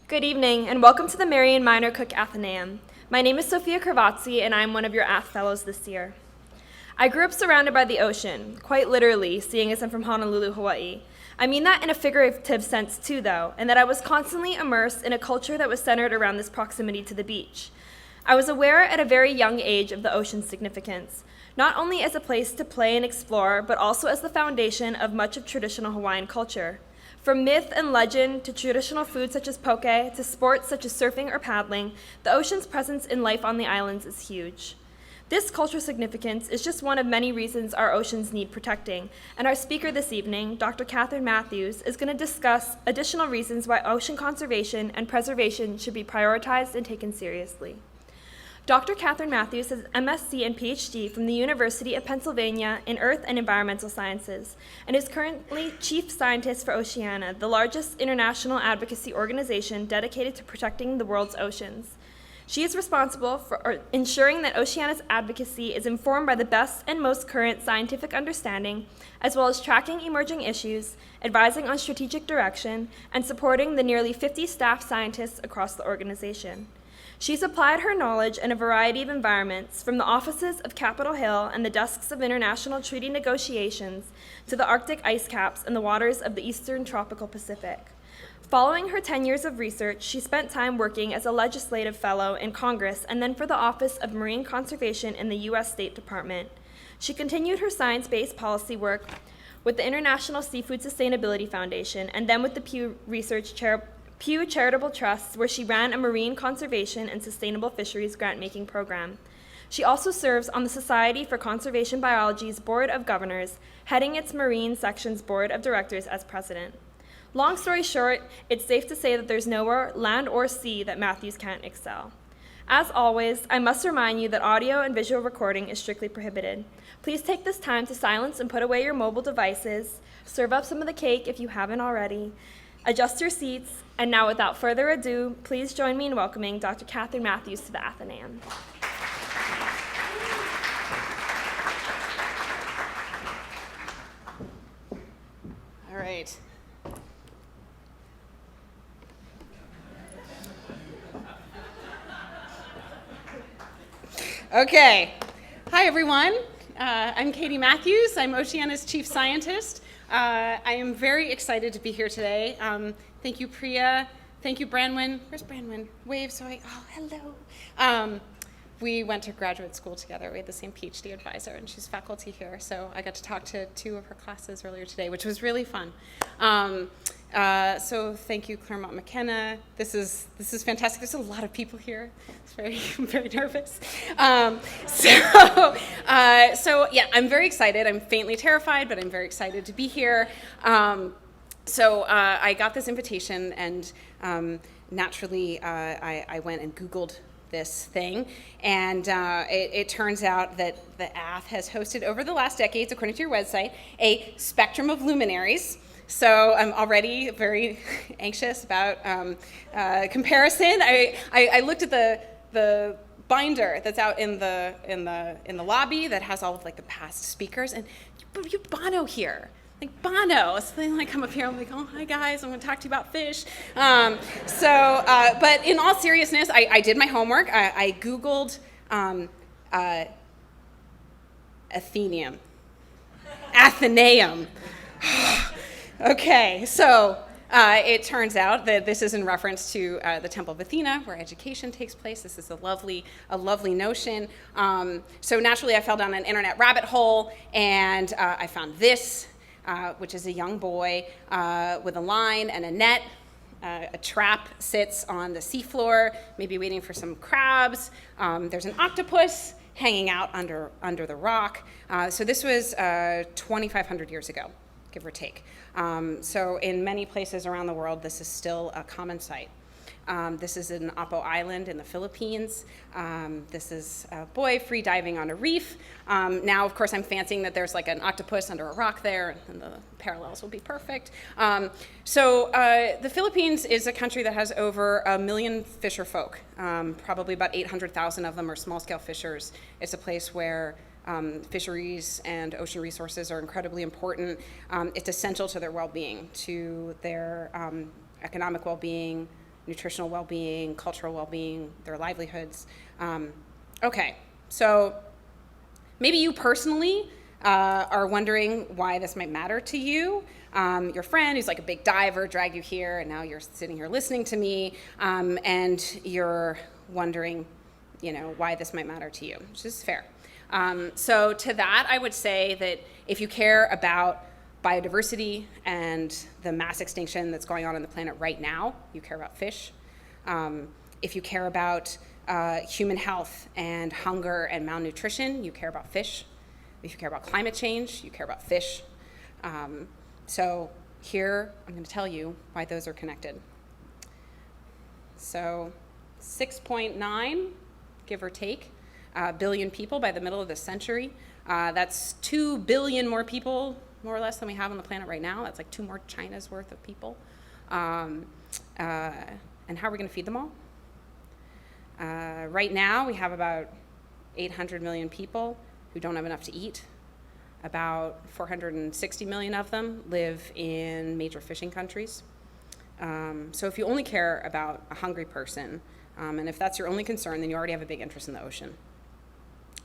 Good evening, and welcome to the Marion Minor Cook Athenaeum. My name is Sophia Cravazzi, and I'm one of your Ath Fellows this year. I grew up surrounded by the ocean, quite literally, seeing as I'm from Honolulu, Hawaii. I mean that in a figurative sense too, though, and that I was constantly immersed in a culture that was centered around this proximity to the beach. I was aware at a very young age of the ocean's significance, not only as a place to play and explore, but also as the foundation of much of traditional Hawaiian culture. From myth and legend to traditional foods such as poke to sports such as surfing or paddling, the ocean's presence in life on the islands is huge. This cultural significance is just one of many reasons our oceans need protecting, and our speaker this evening, Dr. Kathryn Matthews, is going to discuss additional reasons why ocean conservation and preservation should be prioritized and taken seriously. Dr. Kathryn Matthews has MSc and Ph.D. from the University of Pennsylvania in Earth and Environmental Sciences and is currently Chief Scientist for Oceana, the largest international advocacy organization dedicated to protecting the world's oceans. She is responsible for ensuring that Oceana's advocacy is informed by the best and most current scientific understanding, as well as tracking emerging issues, advising on strategic direction, and supporting the nearly 50 staff scientists across the organization. She's applied her knowledge in a variety of environments, from the offices of Capitol Hill and the desks of international treaty negotiations to the Arctic ice caps and the waters of the eastern tropical Pacific. Following her 10 years of research, she spent time working as a legislative fellow in Congress and then for the Office of Marine Conservation in the U.S. State Department. She continued her science-based policy work with the International Seafood Sustainability Foundation and then with the Pew Charitable Trusts, where she ran a marine conservation and sustainable fisheries grant-making program. She also serves on the Society for Conservation Biology's Board of Governors, heading its Marine Section's Board of Directors as president. Long story short, it's safe to say that there's nowhere, land or sea, that Matthews can't excel. As always, I must remind you that audio and visual recording is strictly prohibited. Please take this time to silence and put away your mobile devices, serve up some of the cake if you haven't already, adjust your seats, and now without further ado, please join me in welcoming Dr. Kathryn Matthews to the Athenaeum. All right. Okay. Hi, everyone. I'm Katie Matthews. I'm Oceana's Chief Scientist. I am very excited to be here today. Thank you, Priya. Thank you, Branwen. Where's Branwen? Wave, hello. We went to graduate school together. We had the same Ph.D. advisor, and she's faculty here. So I got to talk to two of her classes earlier today, which was really fun. So thank you, Claremont, McKenna. This is fantastic. There's a lot of people here. I'm very nervous. So yeah, I'm very excited. I'm faintly terrified, but I'm very excited to be here. So I got this invitation, and naturally I went and Googled this thing, and it turns out that the Ath has hosted over the last decades, according to your website, a spectrum of luminaries. So I'm already very anxious about comparison. I looked at the binder that's out in the lobby that has all of like the past speakers, and you Bono here. Like Bono, so then I come up here, I'm like, oh, hi guys, I'm gonna talk to you about fish. But in all seriousness, I did my homework. I Googled Athenaeum. Okay, so it turns out that this is in reference to the Temple of Athena, where education takes place. This is a lovely notion. So naturally, I fell down an internet rabbit hole, and I found this. Which is a young boy with a line and a net. A trap sits on the seafloor, maybe waiting for some crabs. There's an octopus hanging out under the rock. So this was 2,500 years ago, give or take. So in many places around the world, this is still a common sight. This is in Apo Island in the Philippines. This is a boy free diving on a reef. Now, of course, I'm fancying that there's like an octopus under a rock there, and the parallels will be perfect. So the Philippines is a country that has over 1 million fisher folk. Probably about 800,000 of them are small-scale fishers. It's a place where fisheries and ocean resources are incredibly important. It's essential to their well-being, to their economic well-being, nutritional well-being, cultural well-being, their livelihoods. Okay, so maybe you personally are wondering why this might matter to you. Your friend who's like a big diver dragged you here, and now you're sitting here listening to me, and you're wondering, why this might matter to you, which is fair. So to that, I would say that if you care about biodiversity and the mass extinction that's going on the planet right now, you care about fish. If you care about human health and hunger and malnutrition, you care about fish. If you care about climate change, you care about fish. So here, I'm going to tell you why those are connected. So 6.9, give or take, billion people by the middle of the century. That's 2 billion more people, more or less, than we have on the planet right now. That's like 2 more China's worth of people. And how are we going to feed them all? Right now, we have about 800 million people who don't have enough to eat. About 460 million of them live in major fishing countries. So if you only care about a hungry person, and if that's your only concern, then you already have a big interest in the ocean.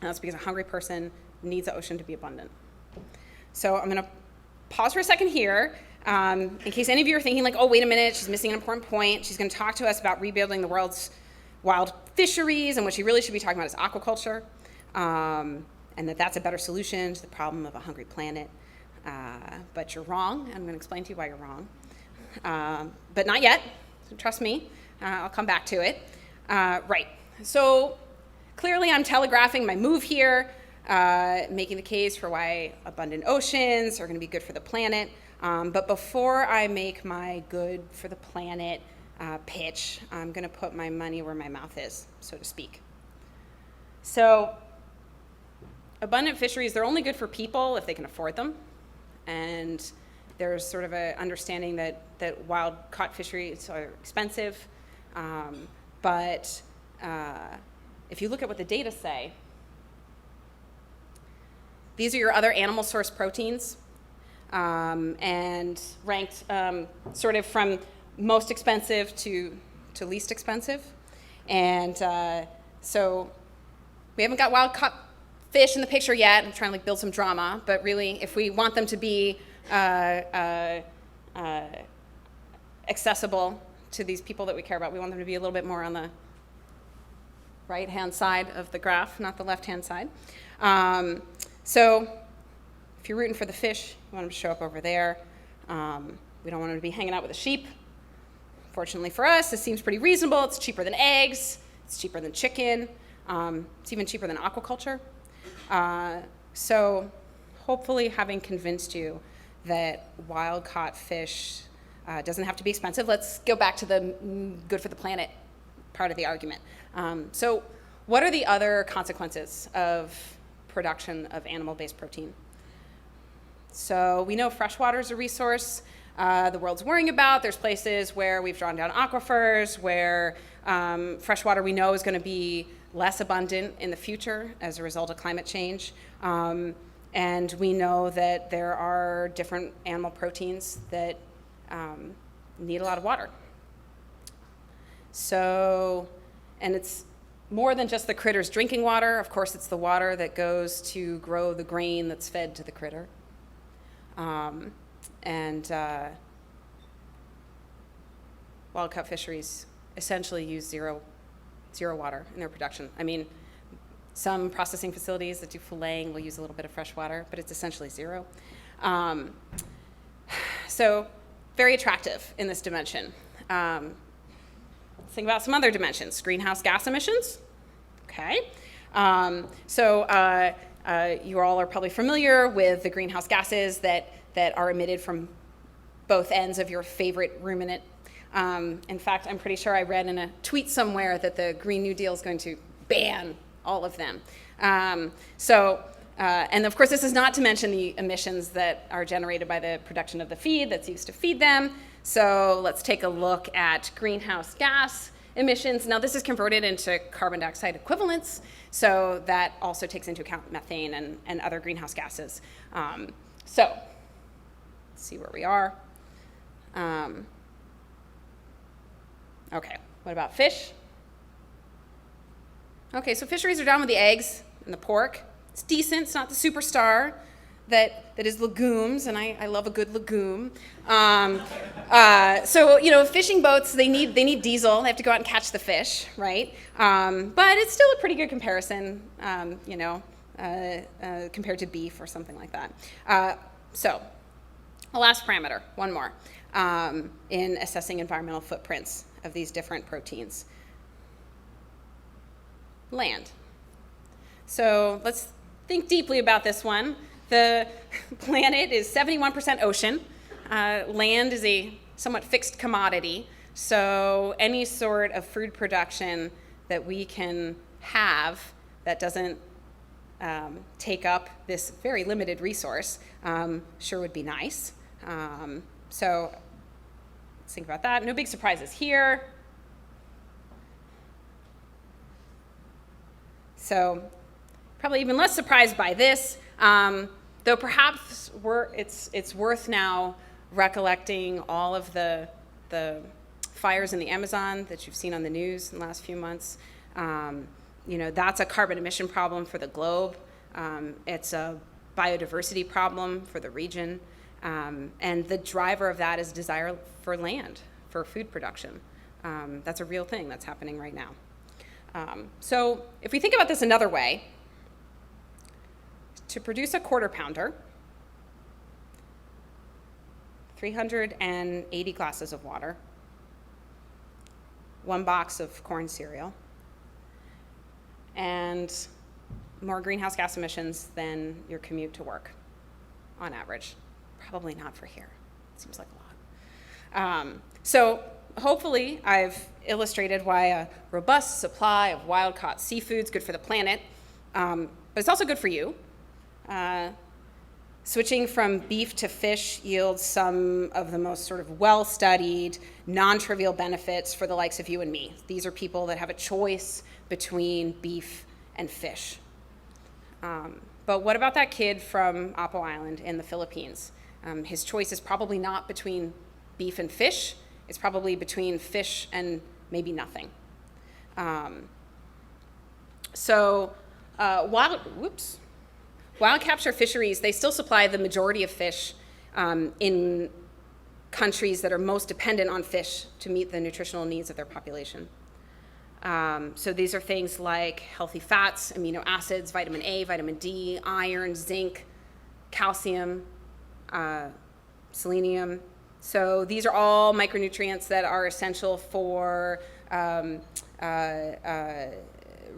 And that's because a hungry person needs the ocean to be abundant. So I'm going to pause for a second here, in case any of you are thinking like, oh, wait a minute, she's missing an important point. She's going to talk to us about rebuilding the world's wild fisheries, and what she really should be talking about is aquaculture, and that's a better solution to the problem of a hungry planet. But you're wrong. I'm going to explain to you why you're wrong. But not yet. So trust me. I'll come back to it. Right. So clearly I'm telegraphing my move here, making the case for why abundant oceans are going to be good for the planet. But before I make my good for the planet pitch, I'm going to put my money where my mouth is, so to speak. So abundant fisheries, they're only good for people if they can afford them. And there's sort of an understanding that wild-caught fisheries are expensive. But if you look at what the data say, these are your other animal source proteins, and ranked sort of from most expensive to least expensive. And so we haven't got wild-caught fish in the picture yet. I'm trying to build some drama, but really, if we want them to be accessible to these people that we care about, we want them to be a little bit more on the right-hand side of the graph, not the left-hand side. So if you're rooting for the fish, you want them to show up over there. We don't want them to be hanging out with the sheep. Fortunately for us, this seems pretty reasonable. It's cheaper than eggs. It's cheaper than chicken. It's even cheaper than aquaculture. So hopefully having convinced you that wild-caught fish doesn't have to be expensive, let's go back to the good for the planet part of the argument. So what are the other consequences of production of animal-based protein? So we know freshwater is a resource the world's worrying about. There's places where we've drawn down aquifers, where freshwater we know is going to be less abundant in the future as a result of climate change. And we know that there are different animal proteins that need a lot of water. So, and it's more than just the critters drinking water. Of course, it's the water that goes to grow the grain that's fed to the critter. Wild-caught fisheries essentially use zero water in their production. I mean, some processing facilities that do filleting will use a little bit of fresh water, but it's essentially zero. So very attractive in this dimension. Let's think about some other dimensions. Greenhouse gas emissions. Okay. You all are probably familiar with the greenhouse gases that are emitted from both ends of your favorite ruminant. In fact, I'm pretty sure I read in a tweet somewhere that the Green New Deal is going to ban all of them. And of course, this is not to mention the emissions that are generated by the production of the feed that's used to feed them. So let's take a look at greenhouse gas emissions. Now, this is converted into carbon dioxide equivalents, so that also takes into account methane and other greenhouse gases. So let's see where we are. Okay, what about fish? Okay, so fisheries are down with the eggs and the pork. It's decent, it's not the superstar that is legumes, and I love a good legume. So, fishing boats, they need diesel. They have to go out and catch the fish, right? But it's still a pretty good comparison, compared to beef or something like that. So, a last parameter, one more, in assessing environmental footprints of these different proteins. Land. So let's think deeply about this one. The planet is 71% ocean. Land is a somewhat fixed commodity. So any sort of food production that we can have that doesn't take up this very limited resource sure would be nice. So let's think about that. No big surprises here. So probably even less surprised by this, though perhaps it's worth now recollecting all of the fires in the Amazon that you've seen on the news in the last few months. That's a carbon emission problem for the globe. It's a biodiversity problem for the region. And the driver of that is desire for land, for food production. That's a real thing that's happening right now. So if we think about this another way, to produce a quarter pounder, 380 glasses of water, 1 box of corn cereal, and more greenhouse gas emissions than your commute to work on average. Probably not for here. Seems like a lot. So hopefully I've illustrated why a robust supply of wild-caught seafood is good for the planet, but it's also good for you. Switching from beef to fish yields some of the most sort of well-studied, non-trivial benefits for the likes of you and me. These are people that have a choice between beef and fish. But what about that kid from Apo Island in the Philippines? His choice is probably not between beef and fish. It's probably between fish and maybe nothing. Wild capture fisheries, they still supply the majority of fish in countries that are most dependent on fish to meet the nutritional needs of their population. So these are things like healthy fats, amino acids, vitamin A, vitamin D, iron, zinc, calcium, selenium. So these are all micronutrients that are essential for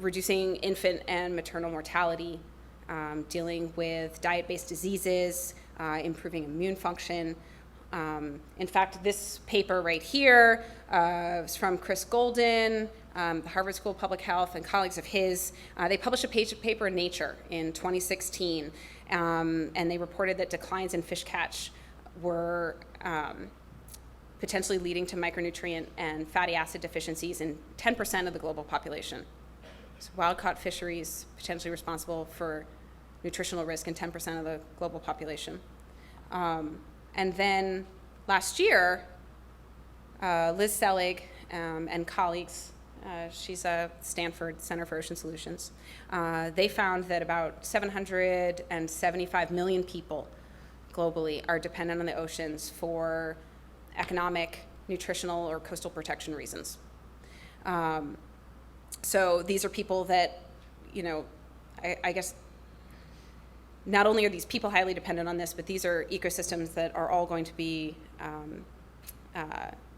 reducing infant and maternal mortality, dealing with diet-based diseases, improving immune function. In fact, this paper right here is from Chris Golden, the Harvard School of Public Health, and colleagues of his. They published a paper in Nature in 2016, and they reported that declines in fish catch were potentially leading to micronutrient and fatty acid deficiencies in 10% of the global population. So wild-caught fisheries potentially responsible for nutritional risk in 10% of the global population. And then last year, Liz Selig and colleagues, she's a Stanford Center for Ocean Solutions, they found that about 775 million people globally are dependent on the oceans for economic, nutritional, or coastal protection reasons. So these are people that, I guess, not only are these people highly dependent on this, but these are ecosystems that are all going to be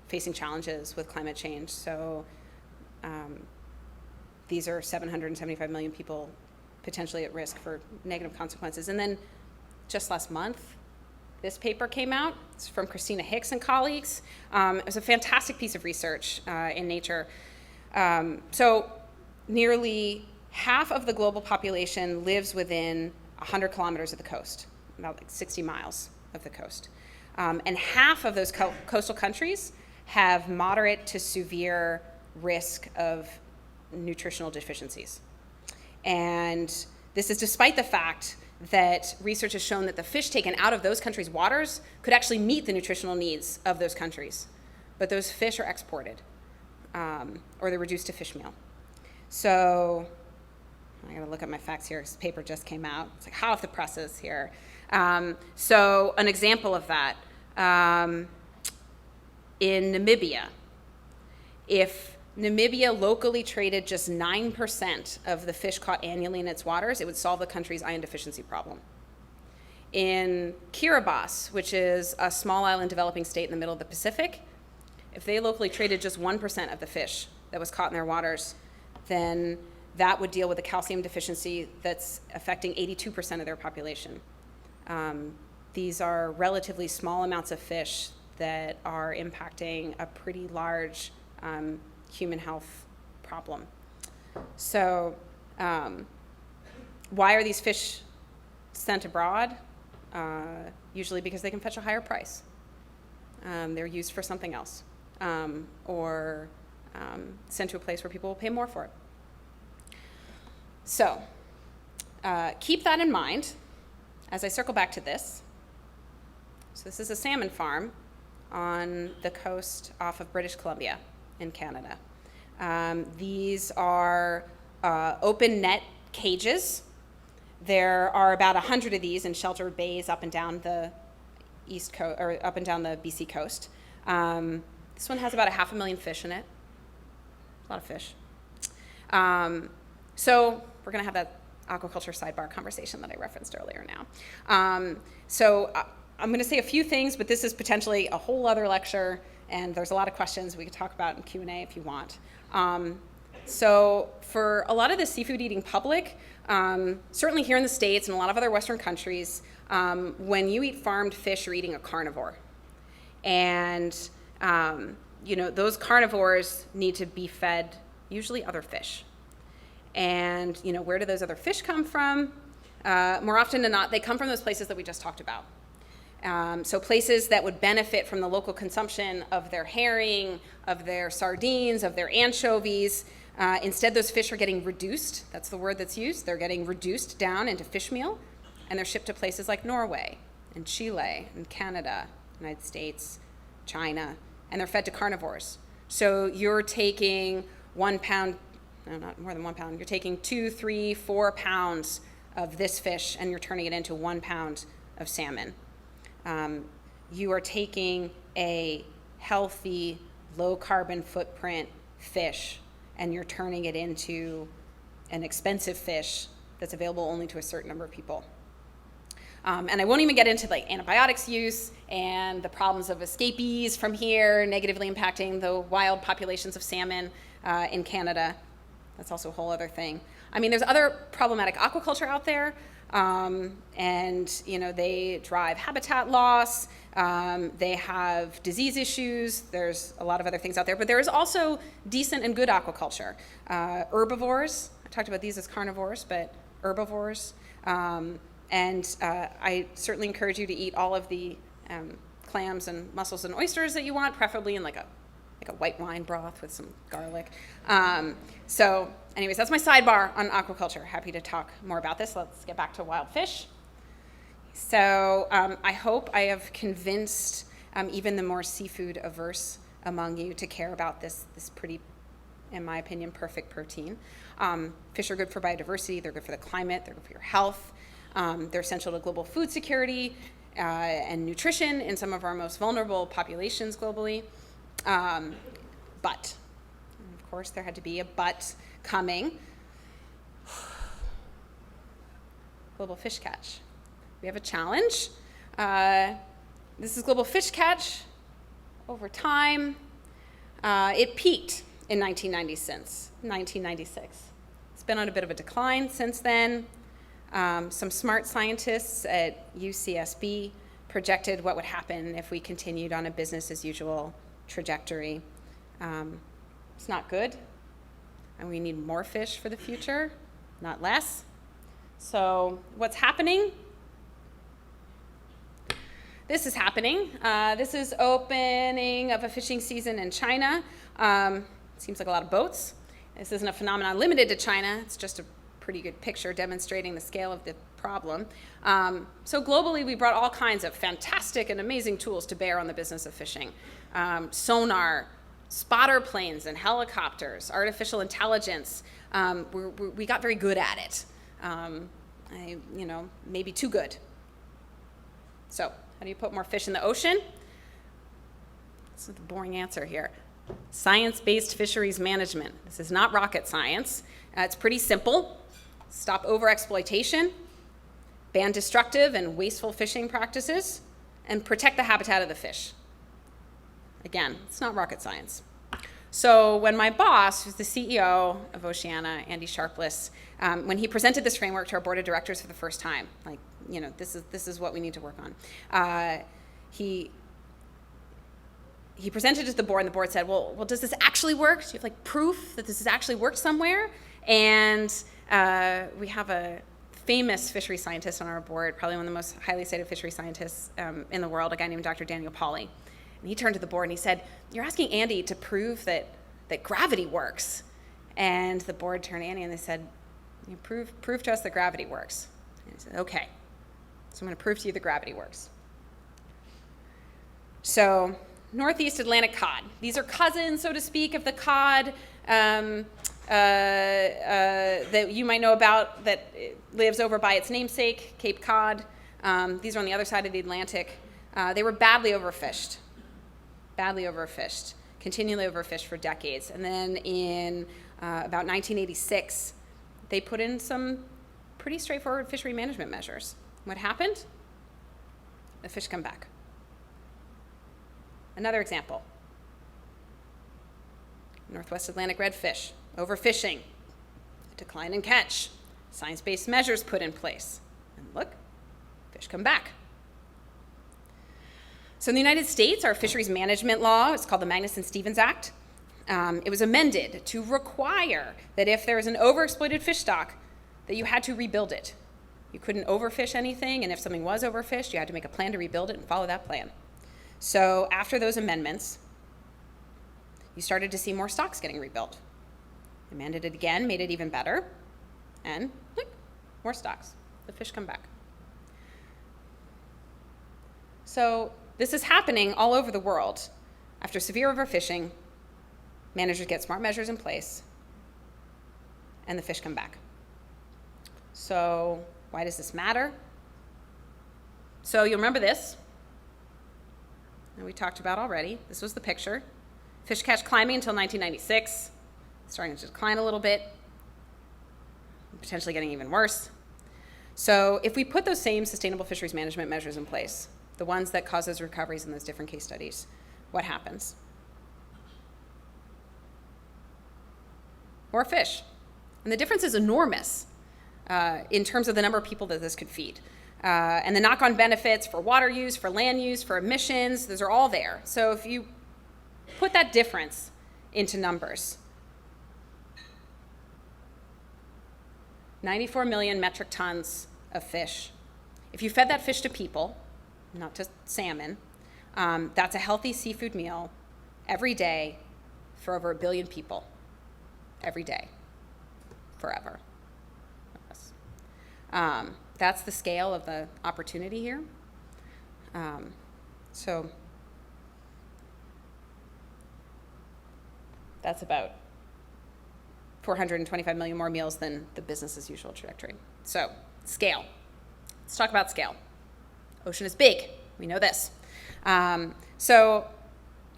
facing challenges with climate change. So these are 775 million people potentially at risk for negative consequences. And then just last month, this paper came out. It's from Christina Hicks and colleagues. It was a fantastic piece of research in Nature. So nearly half of the global population lives within 100 kilometers of the coast, about like 60 miles of the coast. And half of those coastal countries have moderate to severe risk of nutritional deficiencies. And this is despite the fact that research has shown that the fish taken out of those countries' waters could actually meet the nutritional needs of those countries. But those fish are exported. or they're reduced to fish meal. So I gotta look at my facts here. This paper just came out. It's like hot off the presses here. So an example of that, in Namibia, if Namibia locally traded just 9% of the fish caught annually in its waters, it would solve the country's iron deficiency problem. In Kiribati, which is a small island developing state in the middle of the Pacific, if they locally traded just 1% of the fish that was caught in their waters, then that would deal with the calcium deficiency that's affecting 82% of their population. These are relatively small amounts of fish that are impacting a pretty large human health problem. So why are these fish sent abroad? Usually because they can fetch a higher price. They're used for something else, or sent to a place where people will pay more for it. So keep that in mind as I circle back to this. So this is a salmon farm on the coast off of British Columbia in Canada. These are open net cages. There are about 100 of these in sheltered bays up and down the east coast, or up and down the BC coast. This one has about 500,000 fish in it. A lot of fish. So we're going to have that aquaculture sidebar conversation that I referenced earlier now. So I'm going to say a few things, but this is potentially a whole other lecture, and there's a lot of questions we could talk about in Q&A if you want. So for a lot of the seafood eating public, certainly here in the States and a lot of other Western countries, when you eat farmed fish, you're eating a carnivore. And those carnivores need to be fed usually other fish. And where do those other fish come from? More often than not, they come from those places that we just talked about. So places that would benefit from the local consumption of their herring, of their sardines, of their anchovies. Instead, those fish are getting reduced. That's the word that's used. They're getting reduced down into fish meal, and they're shipped to places like Norway and Chile and Canada, United States, China, and they're fed to carnivores. So you're taking 1 pound, no, not more than 1 pound, you're taking 2, 3, 4 pounds of this fish, and you're turning it into 1 pound of salmon. You are taking a healthy, low carbon footprint fish, and you're turning it into an expensive fish that's available only to a certain number of people. And I won't even get into like antibiotics use and the problems of escapees from here negatively impacting the wild populations of salmon in Canada. That's also a whole other thing. I mean, there's other problematic aquaculture out there, and they drive habitat loss. They have disease issues. There's a lot of other things out there, but there is also decent and good aquaculture. Herbivores, I talked about these as carnivores, but herbivores. And I certainly encourage you to eat all of the clams and mussels and oysters that you want, preferably in like a white wine broth with some garlic. So anyways, that's my sidebar on aquaculture. Happy to talk more about this. Let's get back to wild fish. So I hope I have convinced even the more seafood averse among you to care about this pretty, in my opinion, perfect protein. Fish are good for biodiversity. They're good for the climate. They're good for your health. They're essential to global food security and nutrition in some of our most vulnerable populations globally. But, and of course, there had to be a but coming. Global fish catch. We have a challenge. This is global fish catch over time. It peaked in 1996. It's been on a bit of a decline since then. Some smart scientists at UCSB projected what would happen if we continued on a business as usual trajectory. It's not good, and we need more fish for the future, not less. So what's happening? This is happening. This is opening of a fishing season in China. Seems like a lot of boats. This isn't a phenomenon limited to China. It's just a pretty good picture demonstrating the scale of the problem. So globally, we brought all kinds of fantastic and amazing tools to bear on the business of fishing. Sonar, spotter planes and helicopters, artificial intelligence. We got very good at it. Maybe too good. So how do you put more fish in the ocean? This is the boring answer here. Science-based fisheries management. This is not rocket science. It's pretty simple. Stop overexploitation, ban destructive and wasteful fishing practices, and protect the habitat of the fish. Again, it's not rocket science. So when my boss, who's the CEO of Oceana, Andy Sharpless, when he presented this framework to our board of directors for the first time, this is what we need to work on. He presented it to the board, and the board said, well, does this actually work? Do you have proof that this has actually worked somewhere? And we have a famous fishery scientist on our board, probably one of the most highly cited fishery scientists in the world, a guy named Dr. Daniel Pauly. And he turned to the board and he said, you're asking Andy to prove that gravity works. And the board turned to Andy and they said, prove to us that gravity works. And he said, okay, so I'm going to prove to you that gravity works. So Northeast Atlantic cod. These are cousins, so to speak, of the cod that you might know about that lives over by its namesake, Cape Cod. These are on the other side of the Atlantic. They were badly overfished, continually overfished for decades. And then in about 1986, they put in some pretty straightforward fishery management measures. What happened? The fish come back. Another example, Northwest Atlantic redfish, overfishing, decline in catch, science-based measures put in place. And look, fish come back. So in the United States, our fisheries management law is called the Magnuson-Stevens Act. It was amended to require that if there was an overexploited fish stock, that you had to rebuild it. You couldn't overfish anything, and if something was overfished, you had to make a plan to rebuild it and follow that plan. So after those amendments, you started to see more stocks getting rebuilt. Amended it again, made it even better, and look, more stocks. The fish come back. So this is happening all over the world. After severe overfishing, managers get smart measures in place, and the fish come back. So why does this matter? So you'll remember this. And we talked about already. This was the picture. Fish catch climbing until 1996, starting to decline a little bit, potentially getting even worse. So if we put those same sustainable fisheries management measures in place, the ones that cause those recoveries in those different case studies, what happens? More fish. And the difference is enormous in terms of the number of people that this could feed. And the knock-on benefits for water use, for land use, for emissions, those are all there. So if you put that difference into numbers, 94 million metric tons of fish. If you fed that fish to people, not to salmon, that's a healthy seafood meal every day for over 1 billion people. Every day, forever. That's the scale of the opportunity here. So that's about 425 million more meals than the business as usual trajectory. So scale. Let's talk about scale. Ocean is big. We know this. So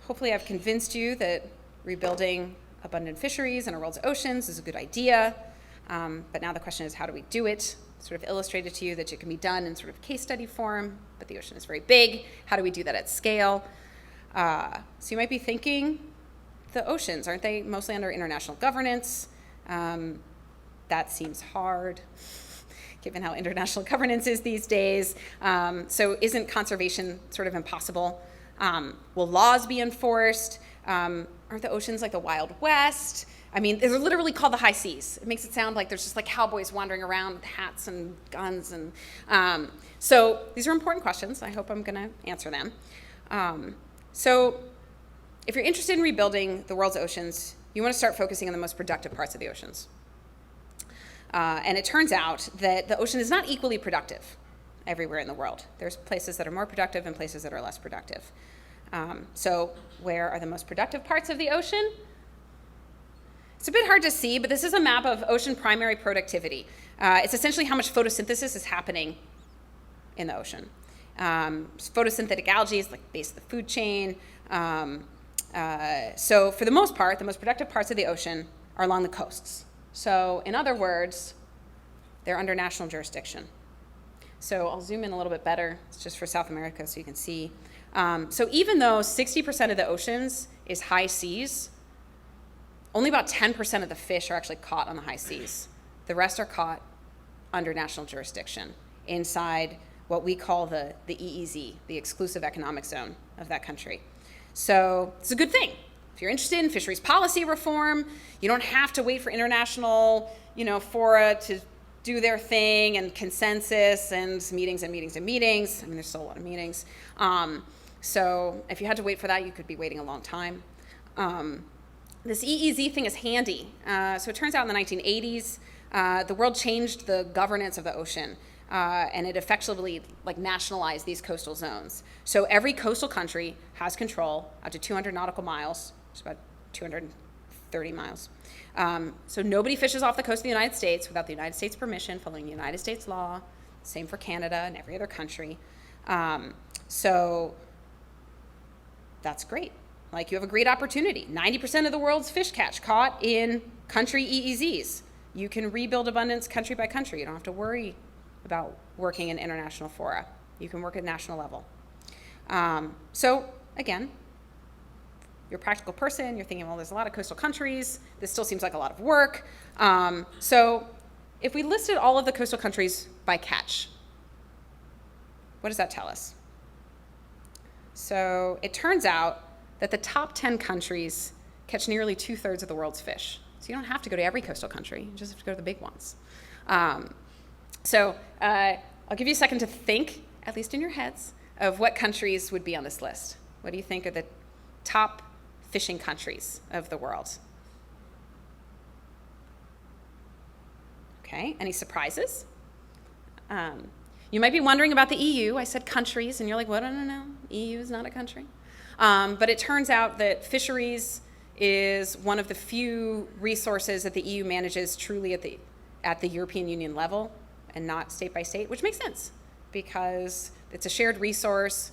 hopefully I've convinced you that rebuilding abundant fisheries in our world's oceans is a good idea. But now the question is, how do we do it? Sort of illustrated to you that it can be done in sort of case study form, but the ocean is very big. How do we do that at scale? So you might be thinking, the oceans, aren't they mostly under international governance? That seems hard, given how international governance is these days. So isn't conservation sort of impossible? Will laws be enforced? Aren't the oceans like the Wild West? I mean, they're literally called the high seas. It makes it sound like there's just like cowboys wandering around with hats and guns. And so these are important questions. I hope I'm going to answer them. So if you're interested in rebuilding the world's oceans, you want to start focusing on the most productive parts of the oceans. And it turns out that the ocean is not equally productive everywhere in the world. There's places that are more productive and places that are less productive. So where are the most productive parts of the ocean? It's a bit hard to see, but this is a map of ocean primary productivity. It's essentially how much photosynthesis is happening in the ocean. Photosynthetic algae is like base of the food chain. So for the most part, the most productive parts of the ocean are along the coasts. So in other words, they're under national jurisdiction. So I'll zoom in a little bit better. It's just for South America so you can see. So even though 60% of the oceans is high seas, only about 10% of the fish are actually caught on the high seas. The rest are caught under national jurisdiction inside what we call the EEZ, the exclusive economic zone of that country. So it's a good thing. If you're interested in fisheries policy reform, you don't have to wait for international, fora to do their thing and consensus and meetings and meetings and meetings. I mean, there's still a lot of meetings. So if you had to wait for that, you could be waiting a long time. This EEZ thing is handy. So it turns out in the 1980s, the world changed the governance of the ocean, and it effectively nationalized these coastal zones. So every coastal country has control up to 200 nautical miles, which is about 230 miles. So nobody fishes off the coast of the United States without the United States permission, following the United States law. Same for Canada and every other country. So that's great. You have a great opportunity. 90% of the world's fish catch caught in country EEZs. You can rebuild abundance country by country. You don't have to worry about working in international fora. You can work at national level. So again, you're a practical person. You're thinking, well, there's a lot of coastal countries. This still seems like a lot of work. So if we listed all of the coastal countries by catch, what does that tell us? So it turns out that the top 10 countries catch nearly 2/3 of the world's fish. So you don't have to go to every coastal country. You just have to go to the big ones. So I'll give you a second to think, at least in your heads, of what countries would be on this list. What do you think are the top fishing countries of the world? Okay, any surprises? You might be wondering about the EU. I said countries, and you're like, well, no, EU is not a country. But it turns out that fisheries is one of the few resources that the EU manages truly at the European Union level and not state by state, which makes sense because it's a shared resource.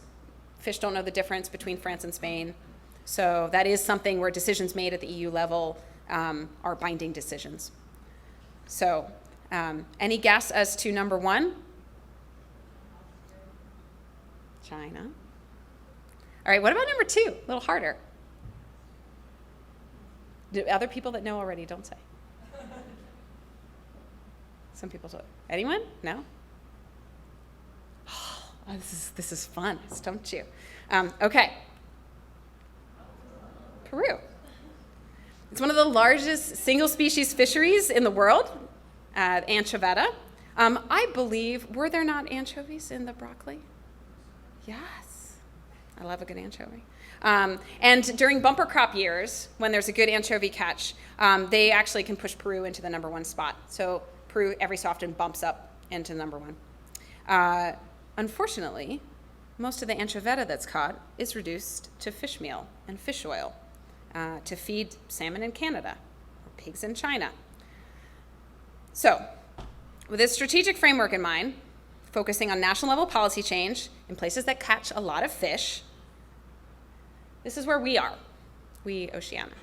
Fish don't know the difference between France and Spain. So that is something where decisions made at the EU level are binding decisions. So any guess as to number one? China. All right, what about number two? A little harder. Do other people that know already don't say? Some people do. Anyone? No? Oh, this is fun. I stumped you. Okay. Peru. It's one of the largest single species fisheries in the world, anchoveta. I believe, were there not anchovies in the broccoli? Yes. I love a good anchovy. And during bumper crop years, when there's a good anchovy catch, they actually can push Peru into the number one spot. So Peru every so often bumps up into number one. Unfortunately, most of the anchoveta that's caught is reduced to fish meal and fish oil to feed salmon in Canada or pigs in China. So with this strategic framework in mind, focusing on national level policy change in places that catch a lot of fish, this is where we are, we Oceana.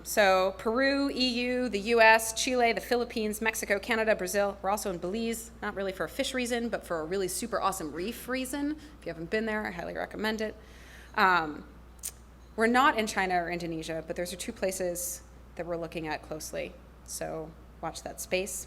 So Peru, EU, the US, Chile, the Philippines, Mexico, Canada, Brazil. We're also in Belize, not really for a fish reason, but for a really super awesome reef reason. If you haven't been there, I highly recommend it. We're not in China or Indonesia, but those are two places that we're looking at closely. So watch that space.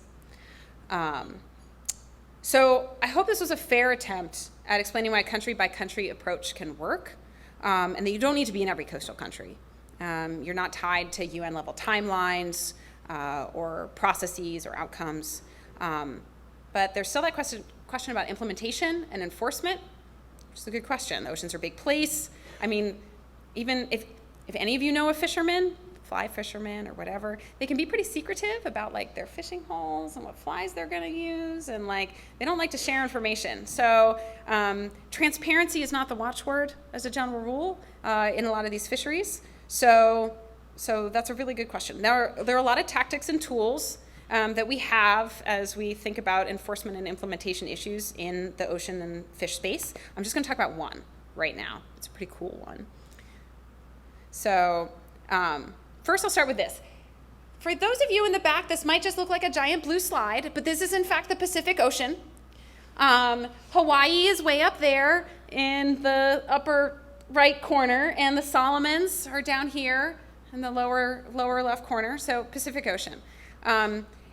So I hope this was a fair attempt at explaining why a country-by-country approach can work, and that you don't need to be in every coastal country. You're not tied to UN-level timelines or processes or outcomes. But there's still that question about implementation and enforcement, which is a good question. The oceans are a big place. I mean, even if any of you know a fisherman, fly fishermen or whatever, they can be pretty secretive about like their fishing holes and what flies they're going to use, and like they don't like to share information. So transparency is not the watchword as a general rule in a lot of these fisheries. So that's a really good question. There are a lot of tactics and tools that we have as we think about enforcement and implementation issues in the ocean and fish space. I'm just going to talk about one right now. It's a pretty cool one. So first I'll start with this. For those of you in the back, this might just look like a giant blue slide, but this is in fact the Pacific Ocean. Hawaii is way up there in the upper right corner, and the Solomons are down here in the lower left corner, so Pacific Ocean.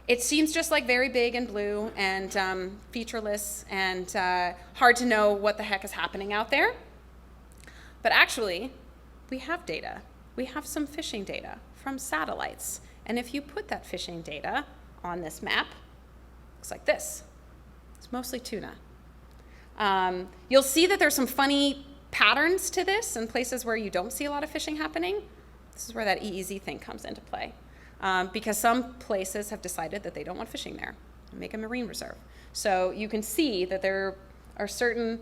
It seems just like very big and blue and featureless and hard to know what the heck is happening out there. But actually, we have data. We have some fishing data from satellites. And if you put that fishing data on this map, it looks like this. It's mostly tuna. You'll see that there's some funny patterns to this in places where you don't see a lot of fishing happening. This is where that EEZ thing comes into play. Because some places have decided that they don't want fishing there and make a marine reserve. So you can see that there are certain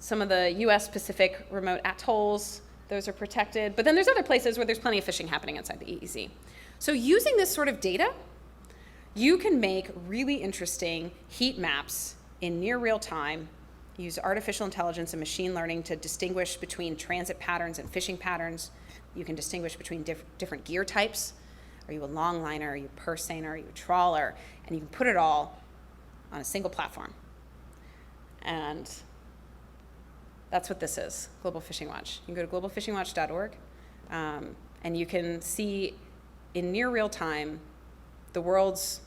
some of the U.S. Pacific remote atolls, those are protected. But then there's other places where there's plenty of fishing happening outside the EEZ. So using this sort of data, you can make really interesting heat maps in near real time, use artificial intelligence and machine learning to distinguish between transit patterns and fishing patterns. You can distinguish between different gear types. Are you a longliner? Are you a purse seiner? Are you a trawler? And you can put it all on a single platform. And that's what this is, Global Fishing Watch. You can go to globalfishingwatch.org, and you can see in near real time the world's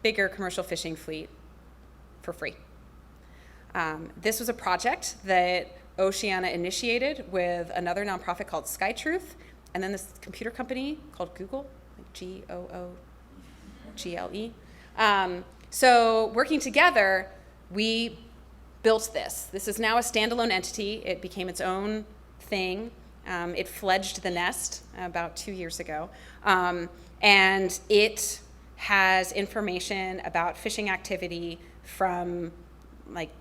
bigger commercial fishing fleet for free. This was a project that Oceana initiated with another nonprofit called SkyTruth, and then this computer company called Google, like Google. So working together, we built this. This is now a standalone entity. It became its own thing. It fledged the nest about 2 years ago. And it has information about fishing activity from like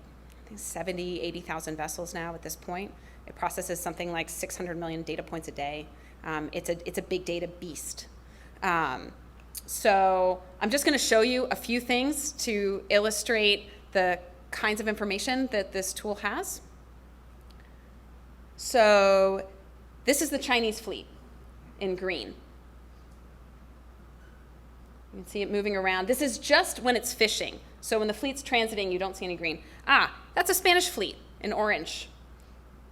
70, 80,000 vessels now at this point. It processes something like 600 million data points a day. It's a big data beast. So I'm just going to show you a few things to illustrate the kinds of information that this tool has. So this is the Chinese fleet in green. You can see it moving around. This is just when it's fishing. So when the fleet's transiting, you don't see any green. That's a Spanish fleet in orange.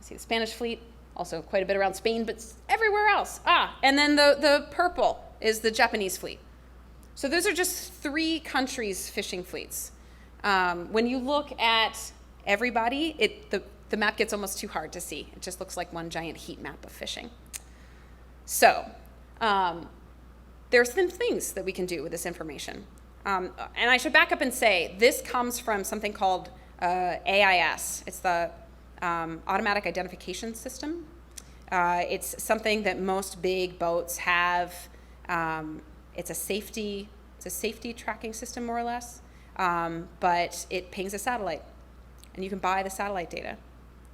See the Spanish fleet, also quite a bit around Spain, but everywhere else. And then the purple is the Japanese fleet. So those are just 3 countries' fishing fleets. When you look at everybody, the map gets almost too hard to see. It just looks like one giant heat map of fishing. So there's some things that we can do with this information. And I should back up and say, this comes from something called AIS. It's the Automatic Identification System. It's something that most big boats have. It's a safety tracking system, more or less. But it pings a satellite, and you can buy the satellite data.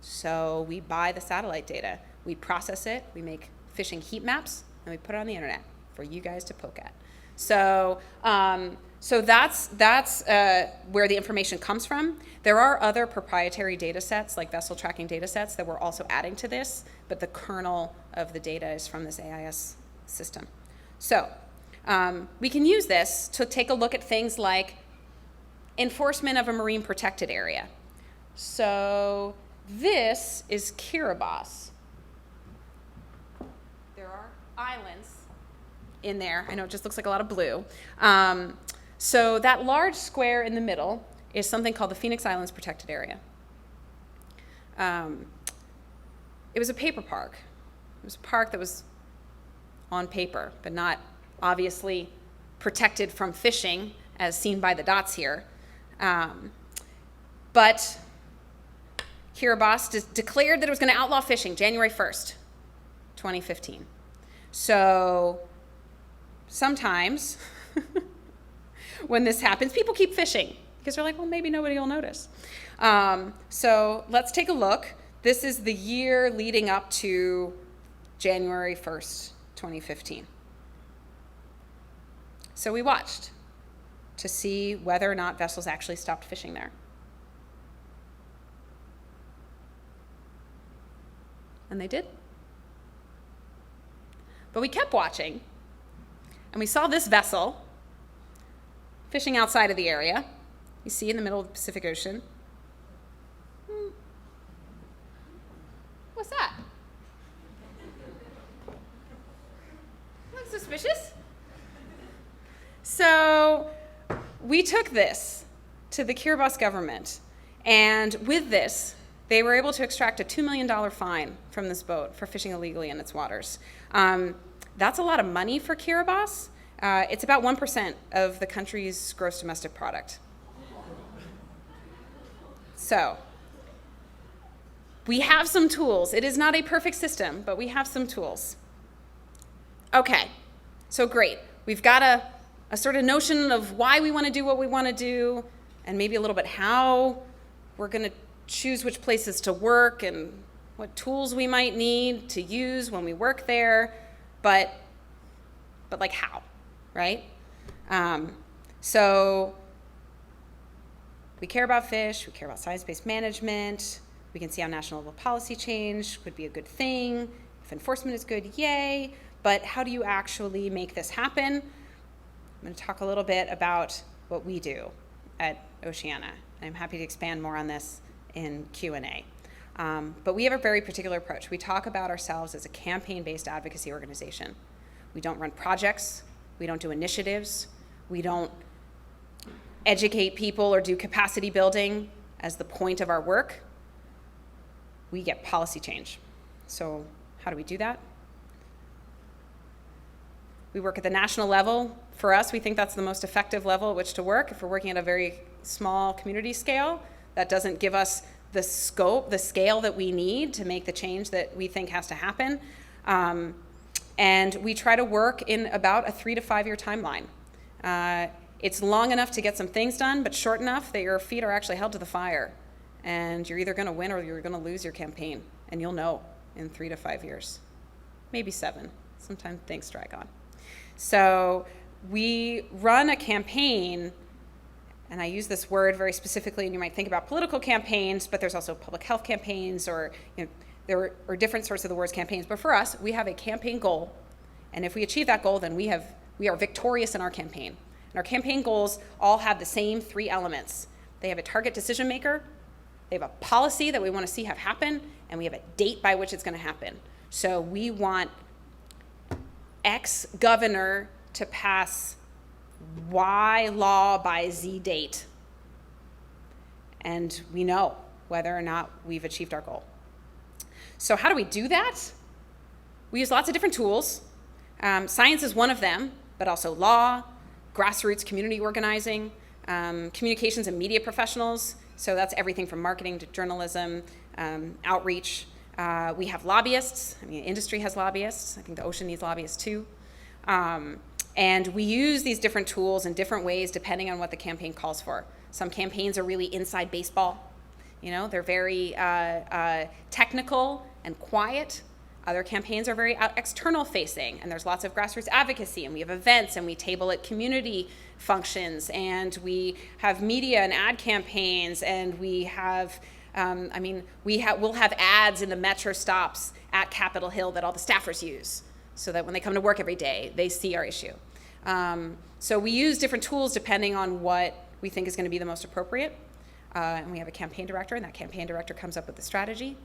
So we buy the satellite data, we process it, we make fishing heat maps, and we put it on the internet for you guys to poke at. So that's where the information comes from. There are other proprietary data sets, like vessel tracking data sets, that we're also adding to this, but the kernel of the data is from this AIS system. So we can use this to take a look at things like enforcement of a marine protected area. So this is Kiribati. There are islands in there. I know it just looks like a lot of blue. So that large square in the middle is something called the Phoenix Islands Protected Area. It was a paper park. It was a park that was on paper, but not obviously protected from fishing, as seen by the dots here. But Kiribati declared that it was going to outlaw fishing January 1st. 2015. So sometimes when this happens, people keep fishing because they're like, well, maybe nobody will notice. So let's take a look. This is the year leading up to January 1st, 2015. So we watched to see whether or not vessels actually stopped fishing there. And they did. But we kept watching, and we saw this vessel fishing outside of the area. You see in the middle of the Pacific Ocean. What's that? Looks suspicious. So we took this to the Kiribati government, and with this, they were able to extract a $2 million fine from this boat for fishing illegally in its waters. That's a lot of money for Kiribati. It's about 1% of the country's gross domestic product. So we have some tools. It is not a perfect system, but we have some tools. Okay, so great. We've got a sort of notion of why we want to do what we want to do, and maybe a little bit how we're going to choose which places to work and what tools we might need to use when we work there, but like how, right? So we care about fish, we care about science-based management, we can see how national level policy change would be a good thing. If enforcement is good, yay, but how do you actually make this happen? I'm going to talk a little bit about what we do at Oceana. I'm happy to expand more on this in Q&A. But we have a very particular approach. We talk about ourselves as a campaign-based advocacy organization. We don't run projects. We don't do initiatives. We don't educate people or do capacity building as the point of our work. We get policy change. So how do we do that? We work at the national level. For us, we think that's the most effective level at which to work. If we're working at a very small community scale, that doesn't give us the scope, the scale that we need to make the change that we think has to happen. And we try to work in about a 3 to 5 year timeline. It's long enough to get some things done, but short enough that your feet are actually held to the fire. And you're either going to win or you're going to lose your campaign. And you'll know in 3 to 5 years, maybe 7. Sometimes things drag on. So we run a campaign, and I use this word very specifically, and you might think about political campaigns, but there's also public health campaigns, or there are different sorts of the words campaigns. But for us, we have a campaign goal, and if we achieve that goal, then we are victorious in our campaign. And our campaign goals all have the same 3 elements. They have a target decision maker, they have a policy that we want to see have happen, and we have a date by which it's going to happen. So we want X governor to pass Y law by Z date. And we know whether or not we've achieved our goal. So how do we do that? We use lots of different tools. Science is one of them, but also law, grassroots community organizing, communications and media professionals. So that's everything from marketing to journalism, outreach. We have lobbyists. I mean, industry has lobbyists. I think the ocean needs lobbyists too. And we use these different tools in different ways depending on what the campaign calls for. Some campaigns are really inside baseball. They're very technical and quiet. Other campaigns are very external facing, and there's lots of grassroots advocacy, and we have events, and we table at community functions, and we have media and ad campaigns, and we have we'll have ads in the metro stops at Capitol Hill that all the staffers use, so that when they come to work every day, they see our issue. So we use different tools depending on what we think is going to be the most appropriate. And we have a campaign director, and that campaign director comes up with the strategy.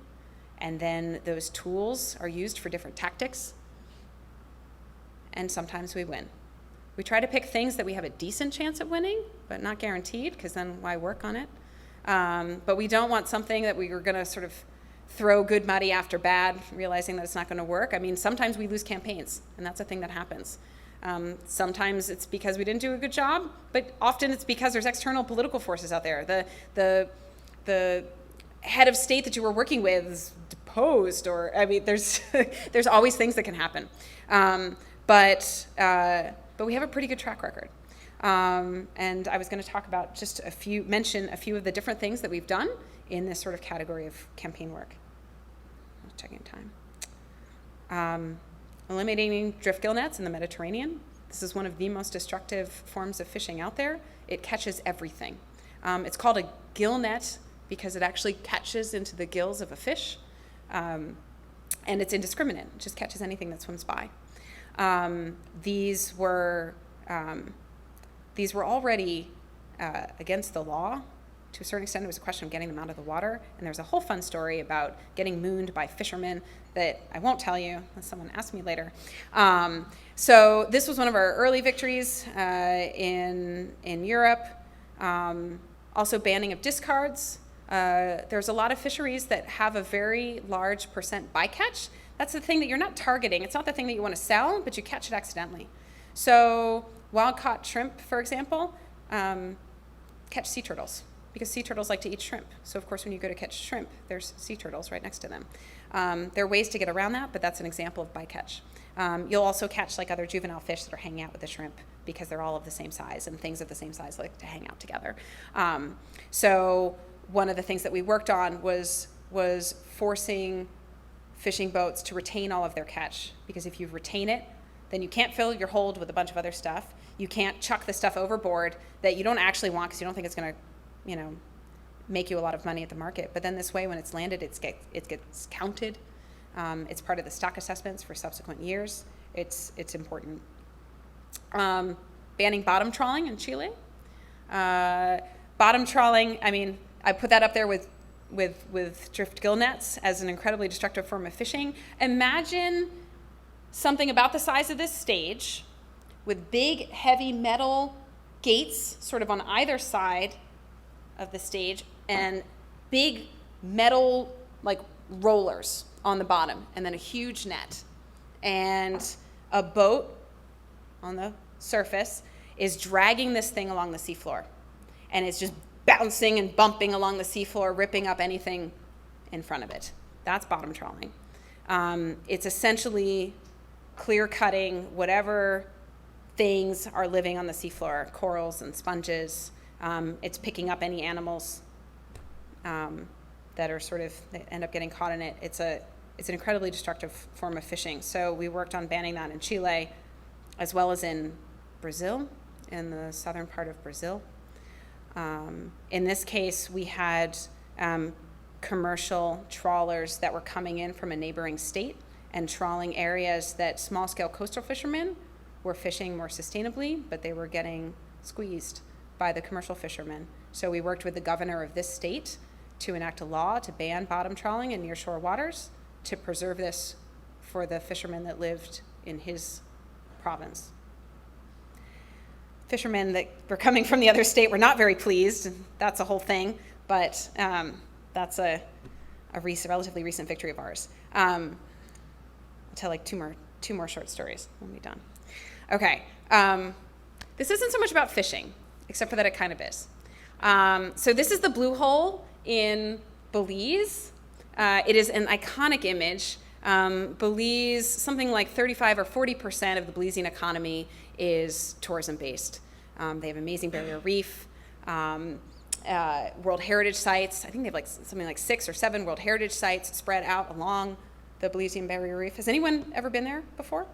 And then those tools are used for different tactics. And sometimes we win. We try to pick things that we have a decent chance at winning, but not guaranteed, because then why work on it? But we don't want something that we are going to sort of throw good money after bad, realizing that it's not going to work. I mean, sometimes we lose campaigns, and that's a thing that happens. Sometimes it's because we didn't do a good job, but often it's because there's external political forces out there. The head of state that you were working with is proposed, or I mean, there's there's always things that can happen. But we have a pretty good track record. And I was going to talk about mention a few of the different things that we've done in this sort of category of campaign work. I'm checking time. Eliminating driftgill nets in the Mediterranean. This is one of the most destructive forms of fishing out there. It catches everything. It's called a gill net because it actually catches into the gills of a fish. And it's indiscriminate. It just catches anything that swims by. These were already against the law. To a certain extent, it was a question of getting them out of the water. And there's a whole fun story about getting mooned by fishermen that I won't tell you unless someone asks me later. So this was one of our early victories in Europe. Also banning of discards. There's a lot of fisheries that have a very large percent bycatch. That's the thing that you're not targeting. It's not the thing that you want to sell, but you catch it accidentally. So wild-caught shrimp, for example, catch sea turtles, because sea turtles like to eat shrimp. So, of course, when you go to catch shrimp, there's sea turtles right next to them. There are ways to get around that, but that's an example of bycatch. You'll also catch like other juvenile fish that are hanging out with the shrimp because they're all of the same size, and things of the same size like to hang out together. So one of the things that we worked on was forcing fishing boats to retain all of their catch, because if you retain it, then you can't fill your hold with a bunch of other stuff. You can't chuck the stuff overboard that you don't actually want because you don't think it's going to, make you a lot of money at the market. But then this way, when it's landed, it gets counted. It's part of the stock assessments for subsequent years. It's important. Banning bottom trawling in Chile. Bottom trawling, I mean, I put that up there with driftgill nets as an incredibly destructive form of fishing. Imagine something about the size of this stage with big, heavy metal gates sort of on either side of the stage and big metal like rollers on the bottom, and then a huge net. And a boat on the surface is dragging this thing along the seafloor. And it's just bouncing and bumping along the seafloor, ripping up anything in front of it. That's bottom trawling. It's essentially clear-cutting whatever things are living on the seafloor, corals and sponges. It's picking up any animals that are that end up getting caught in it. It's an incredibly destructive form of fishing. So we worked on banning that in Chile, as well as in Brazil, in the southern part of Brazil. In this case, we had commercial trawlers that were coming in from a neighboring state and trawling areas that small-scale coastal fishermen were fishing more sustainably, but they were getting squeezed by the commercial fishermen. So we worked with the governor of this state to enact a law to ban bottom trawling in nearshore waters to preserve this for the fishermen that lived in his province. Fishermen that were coming from the other state were not very pleased, and that's a whole thing, but that's a relatively recent victory of ours. I'll tell like two more short stories when we're done. Okay, this isn't so much about fishing, except for that it kind of is. So this is the blue hole in Belize. It is an iconic image. Belize, something like 35 or 40% of the Belizean economy is tourism-based. They have amazing barrier reef, World Heritage sites. I think they have something like 6 or 7 World Heritage sites spread out along the Belizean barrier reef. Has anyone ever been there before?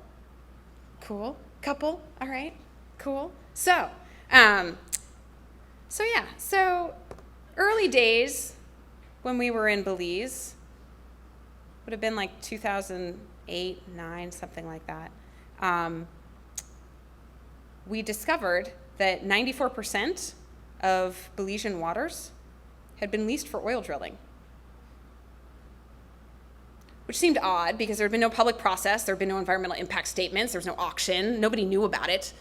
Cool. Couple. All right. Cool. So early days when we were in Belize would have been like 2008, 9, something like that. We discovered that 94% of Belizean waters had been leased for oil drilling, which seemed odd because there had been no public process, there had been no environmental impact statements, there was no auction, nobody knew about it.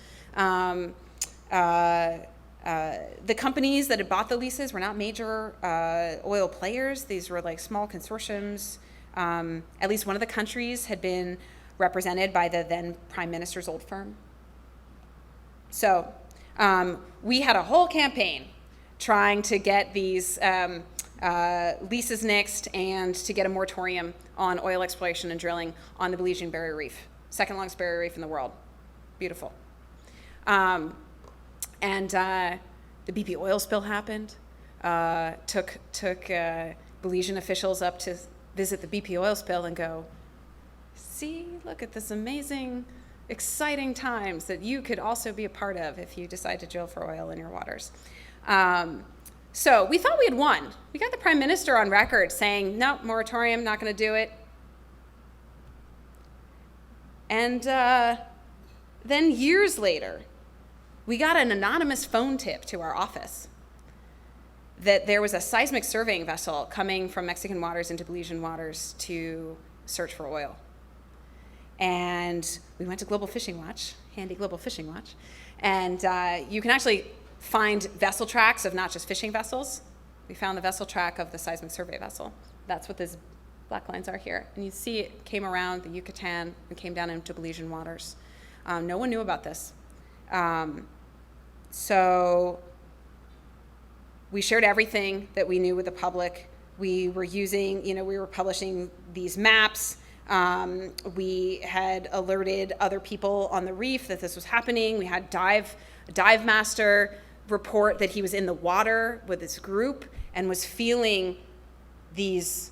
The companies that had bought the leases were not major oil players. These were like small consortiums. At least one of the countries had been represented by the then Prime Minister's old firm. So we had a whole campaign trying to get these leases nixed, and to get a moratorium on oil exploration and drilling on the Belizean Barrier Reef, second longest barrier reef in the world. Beautiful. And the BP oil spill happened. Took Belizean officials up to visit the BP oil spill and go, see, look at this amazing, exciting times that you could also be a part of if you decide to drill for oil in your waters. So we thought we had won. We got the Prime Minister on record saying, no, moratorium, not going to do it. And then years later, we got an anonymous phone tip to our office that there was a seismic surveying vessel coming from Mexican waters into Belizean waters to search for oil. And we went to Global Fishing Watch, handy Global Fishing Watch, and you can actually find vessel tracks of not just fishing vessels. We found the vessel track of the seismic survey vessel. That's what these black lines are here. And you see it came around the Yucatan and came down into Belizean waters. No one knew about this. So we shared everything that we knew with the public. We were using, we were publishing these maps. We had alerted other people on the reef that this was happening. We had dive master report that he was in the water with his group and was feeling these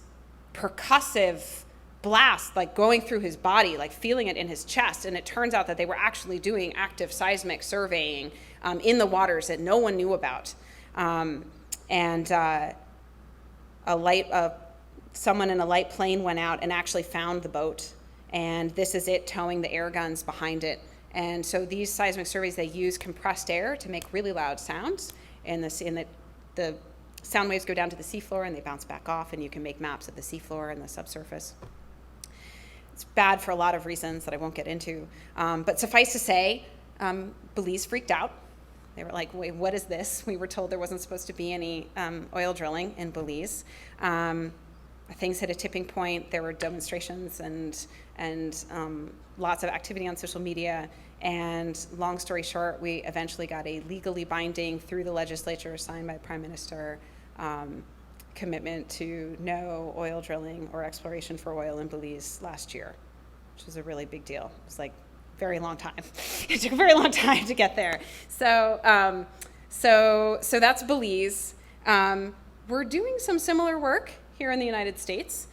percussive blasts like going through his body, like feeling it in his chest. And it turns out that they were actually doing active seismic surveying in the waters that no one knew about. Someone in a light plane went out and actually found the boat, and this is it towing the air guns behind it. And so these seismic surveys, they use compressed air to make really loud sounds, and the sound waves go down to the seafloor and they bounce back off, and you can make maps of the seafloor and the subsurface. It's bad for a lot of reasons that I won't get into, but suffice to say, Belize freaked out. They were like, wait, what is this? We were told there wasn't supposed to be any oil drilling in Belize. Things hit a tipping point. There were demonstrations and lots of activity on social media. And long story short, we eventually got a legally binding, through the legislature, signed by the Prime Minister, commitment to no oil drilling or exploration for oil in Belize last year, which was a really big deal. It was like very long time. It took a very long time to get there. So that's Belize. We're doing some similar work here in the United States.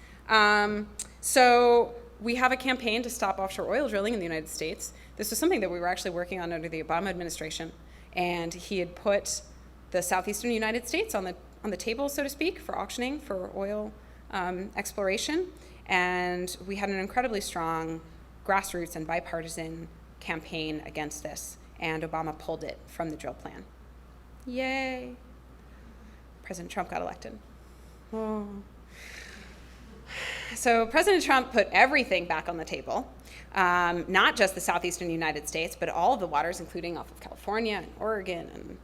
So we have a campaign to stop offshore oil drilling in the United States. This was something that we were actually working on under the Obama administration, and he had put the southeastern United States on the table, so to speak, for auctioning for oil exploration. And we had an incredibly strong grassroots and bipartisan campaign against this, and Obama pulled it from the drill plan. Yay! President Trump got elected. Oh. So President Trump put everything back on the table, not just the southeastern United States, but all of the waters, including off of California and Oregon and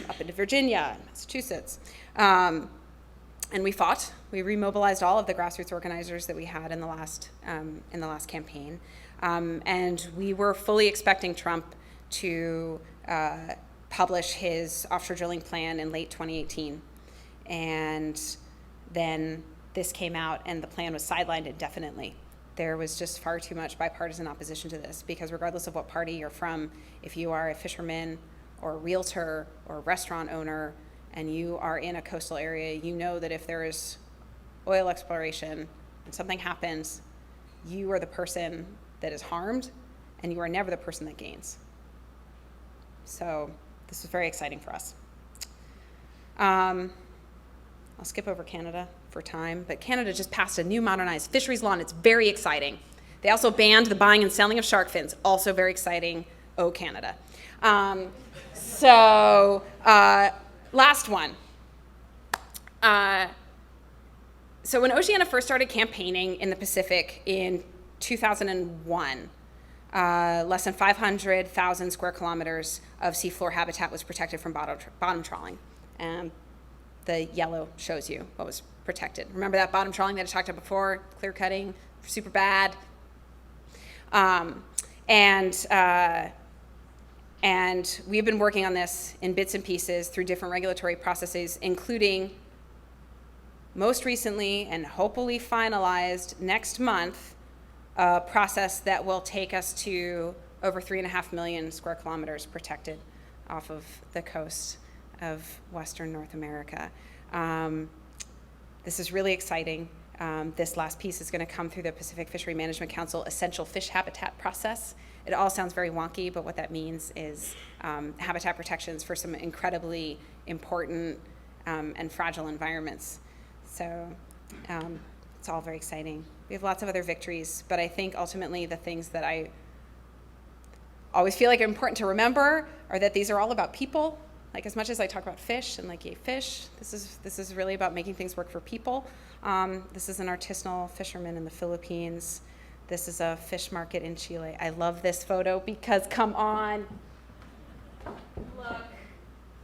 up into Virginia and Massachusetts. And we fought. We remobilized all of the grassroots organizers that we had in the last campaign. And we were fully expecting Trump to publish his offshore drilling plan in late 2018. And then this came out and the plan was sidelined indefinitely. There was just far too much bipartisan opposition to this, because regardless of what party you're from, if you are a fisherman or a realtor or a restaurant owner and you are in a coastal area, you know that if there is oil exploration and something happens, you are the person that is harmed and you are never the person that gains. So this was very exciting for us. I'll skip over Canada for time, but Canada just passed a new modernized fisheries law, and it's very exciting. They also banned the buying and selling of shark fins, also very exciting. Oh, Canada. Last one. So when Oceana first started campaigning in the Pacific in 2001, less than 500,000 square kilometers of seafloor habitat was protected from bottom trawling. The yellow shows you what was protected. Remember that bottom trawling that I talked about before? Clear cutting, super bad. And we've been working on this in bits and pieces through different regulatory processes, including most recently and hopefully finalized next month a process that will take us to over 3.5 million square kilometers protected off of the coast of Western North America. This is really exciting. This last piece is going to come through the Pacific Fishery Management Council Essential Fish Habitat process. It all sounds very wonky, but what that means is habitat protections for some incredibly important and fragile environments. So it's all very exciting. We have lots of other victories, but I think ultimately the things that I always feel like are important to remember are that these are all about people. Like, as much as I talk about fish and like yay fish, this is really about making things work for people. This is an artisanal fisherman in the Philippines. This is a fish market in Chile. I love this photo because, come on, look,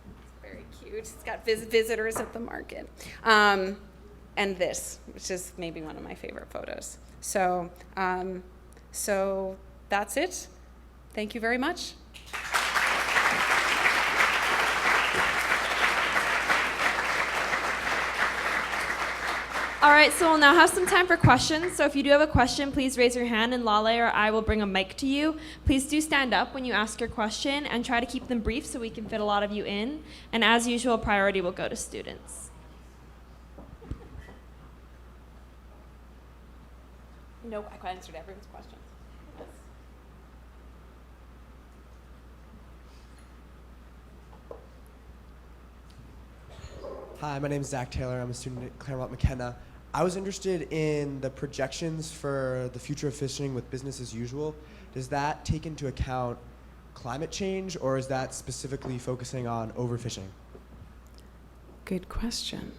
it's very cute. It's got visitors at the market. And this, which is maybe one of my favorite photos. So that's it. Thank you very much. All right, so we'll now have some time for questions. So if you do have a question, please raise your hand and Lale or I will bring a mic to you. Please do stand up when you ask your question and try to keep them brief so we can fit a lot of you in. And as usual, priority will go to students. No, I answered everyone's questions. Yes. Hi, my name is Zach Taylor. I'm a student at Claremont, McKenna. I was interested in the projections for the future of fishing with business as usual. Does that take into account climate change, or is that specifically focusing on overfishing? Good question.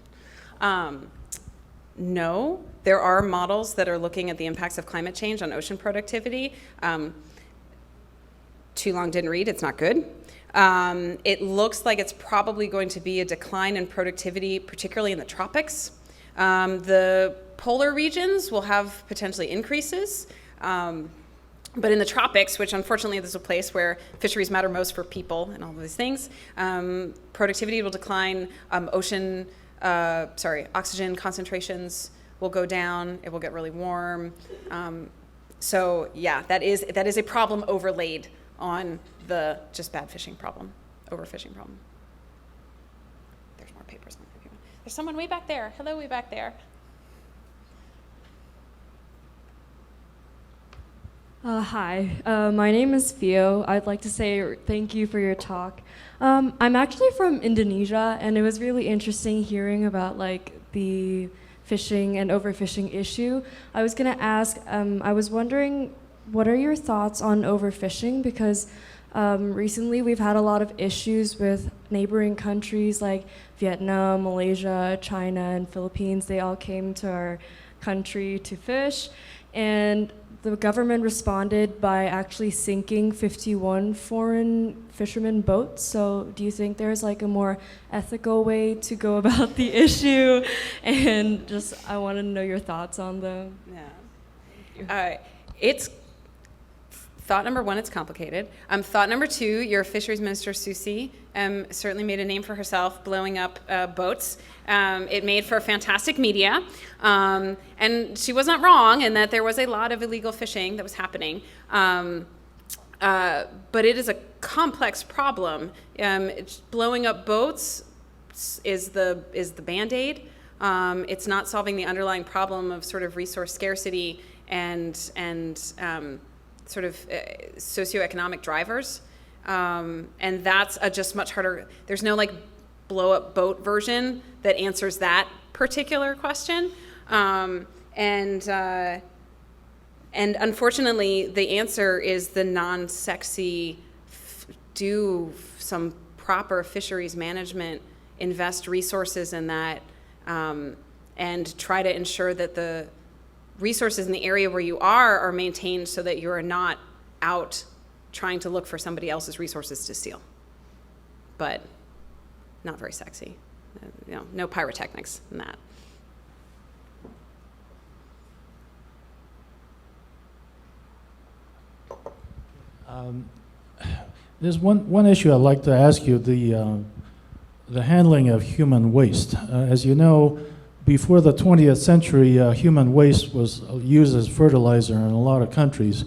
No, there are models that are looking at the impacts of climate change on ocean productivity. Too long didn't read, it's not good. It looks like it's probably going to be a decline in productivity, particularly in the tropics. The polar regions will have potentially increases, but in the tropics, which unfortunately is a place where fisheries matter most for people and all of these things, productivity will decline, oxygen concentrations will go down, it will get really warm. So yeah, that is a problem overlaid on the just bad fishing problem, overfishing problem. There's more papers on that. There's someone way back there. Hello, way back there. Hi, my name is Theo. I'd like to say thank you for your talk. I'm actually from Indonesia, and it was really interesting hearing about like the fishing and overfishing issue. I was gonna ask, I was wondering, what are your thoughts on overfishing? Because recently we've had a lot of issues with neighboring countries like Vietnam, Malaysia, China, and Philippines. They all came to our country to fish, and the government responded by actually sinking 51 foreign fishermen boats. So do you think there's like a more ethical way to go about the issue? And just, I want to know your thoughts on them. Yeah. It's thought number one, it's complicated. Thought number two, your fisheries minister, Susi, certainly made a name for herself blowing up boats. It made for fantastic media. And she was not wrong in that there was a lot of illegal fishing that was happening. But it is a complex problem. Blowing up boats is the Band-Aid. It's not solving the underlying problem of sort of resource scarcity and sort of socioeconomic drivers, and that's a just much harder. There's no like blow up boat version that answers that particular question, and unfortunately the answer is the non-sexy do some proper fisheries management, invest resources in that, and try to ensure that the resources in the area where you are maintained so that you are not out trying to look for somebody else's resources to steal. But not very sexy. No pyrotechnics in that. There's one issue I'd like to ask you, the handling of human waste. As you know, before the 20th century, human waste was used as fertilizer in a lot of countries.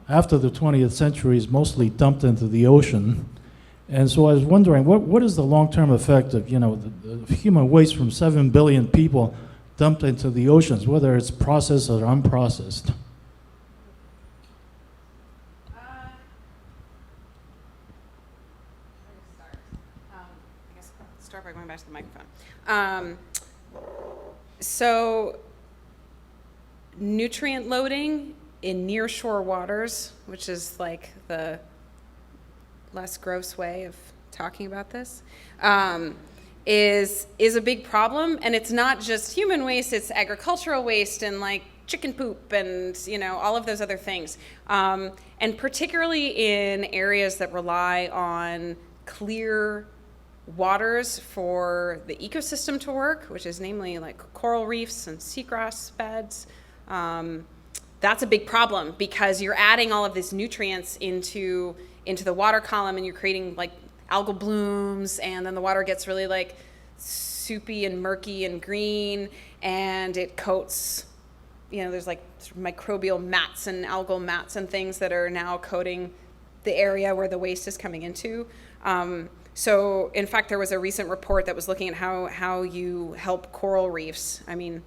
After the 20th century, it's mostly dumped into the ocean. And so I was wondering, what is the long-term effect of, the human waste from 7 billion people dumped into the oceans, whether it's processed or unprocessed? Start by going back to the microphone. So nutrient loading in nearshore waters, which is like the less gross way of talking about this, is a big problem. And it's not just human waste, it's agricultural waste and like chicken poop and all of those other things. And particularly in areas that rely on clear waters for the ecosystem to work, which is namely like coral reefs and seagrass beds. That's a big problem because you're adding all of these nutrients into the water column and you're creating like algal blooms, and then the water gets really like soupy and murky and green, and it coats, there's like microbial mats and algal mats and things that are now coating the area where the waste is coming into. So in fact, there was a recent report that was looking at how you help coral reefs. I mean,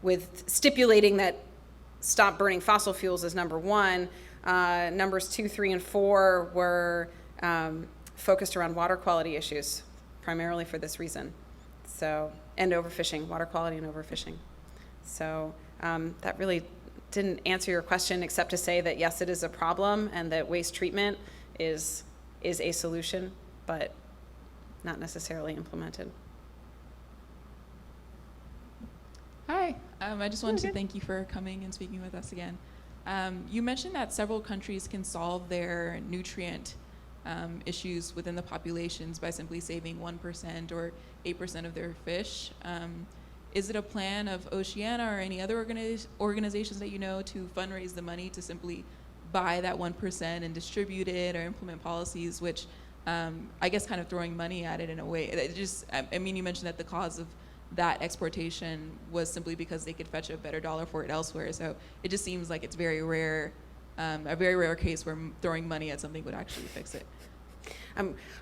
with stipulating that stop burning fossil fuels is number one. Numbers 2, 3, and 4 were focused around water quality issues, primarily for this reason. So, and overfishing, water quality and overfishing. So that really didn't answer your question, except to say that yes, it is a problem, and that waste treatment is a solution, but not necessarily implemented. Hi, I just wanted to thank you for coming and speaking with us again. You mentioned that several countries can solve their nutrient issues within the populations by simply saving 1% or 8% of their fish. Is it a plan of Oceana or any other organizations that you know to fundraise the money to simply buy that 1% and distribute it, or implement policies which I guess kind of throwing money at it in a way? You mentioned that the cause of that exportation was simply because they could fetch a better dollar for it elsewhere. So it just seems like it's very rare, a very rare case where throwing money at something would actually fix it.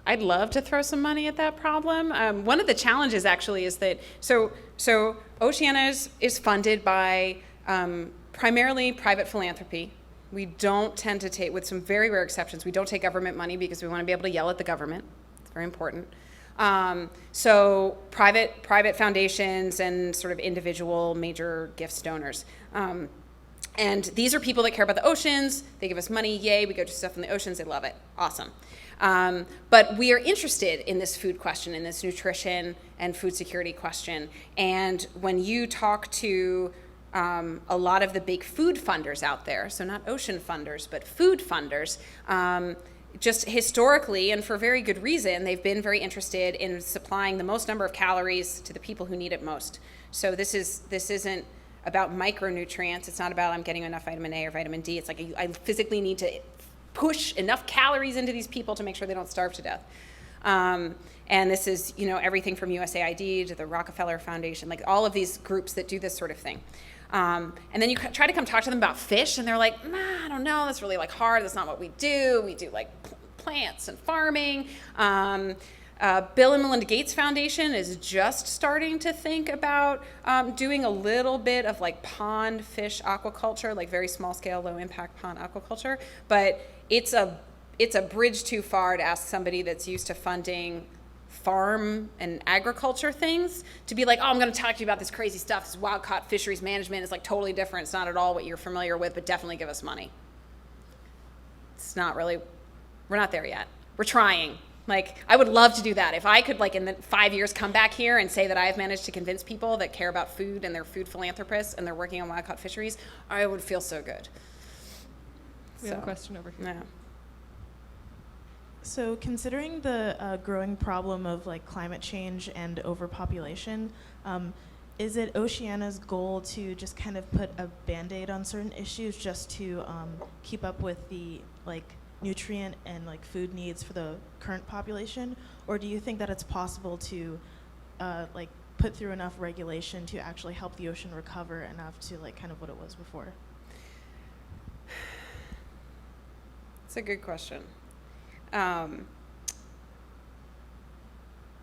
I'd love to throw some money at that problem. One of the challenges actually is that, so Oceana is funded by primarily private philanthropy. We don't tend to take, with some very rare exceptions, we don't take government money because we want to be able to yell at the government. It's very important. So private foundations and sort of individual major gifts donors. And these are people that care about the oceans. They give us money, yay, we go do stuff in the oceans, they love it, awesome. But we are interested in this food question, in this nutrition and food security question. And when you talk to a lot of the big food funders out there, so not ocean funders, but food funders, just historically, and for very good reason, they've been very interested in supplying the most number of calories to the people who need it most. So this isn't about micronutrients. It's not about I'm getting enough vitamin A or vitamin D. It's like I physically need to push enough calories into these people to make sure they don't starve to death. And this is, everything from USAID to the Rockefeller Foundation, like all of these groups that do this sort of thing. And then you try to come talk to them about fish, and they're like, I don't know, that's really hard. That's not what we do. We do plants and farming. Bill and Melinda Gates Foundation is just starting to think about doing a little bit of pond fish aquaculture, very small scale, low impact pond aquaculture. But it's a bridge too far to ask somebody that's used to funding farm and agriculture things to be I'm going to talk to you about this crazy stuff. This wild caught fisheries management is totally different. It's not at all what you're familiar with, but definitely give us money. It's not really, we're not there yet. We're trying. I would love to do that. If I could, in the 5 years, come back here and say that I have managed to convince people that care about food and they're food philanthropists and they're working on wild caught fisheries, I would feel so good. We have a question over here. Yeah. So considering the growing problem of climate change and overpopulation, is it Oceana's goal to just kind of put a Band-Aid on certain issues just to keep up with the nutrient and food needs for the current population? Or do you think that it's possible to put through enough regulation to actually help the ocean recover enough to like kind of what it was before? It's a good question. I'm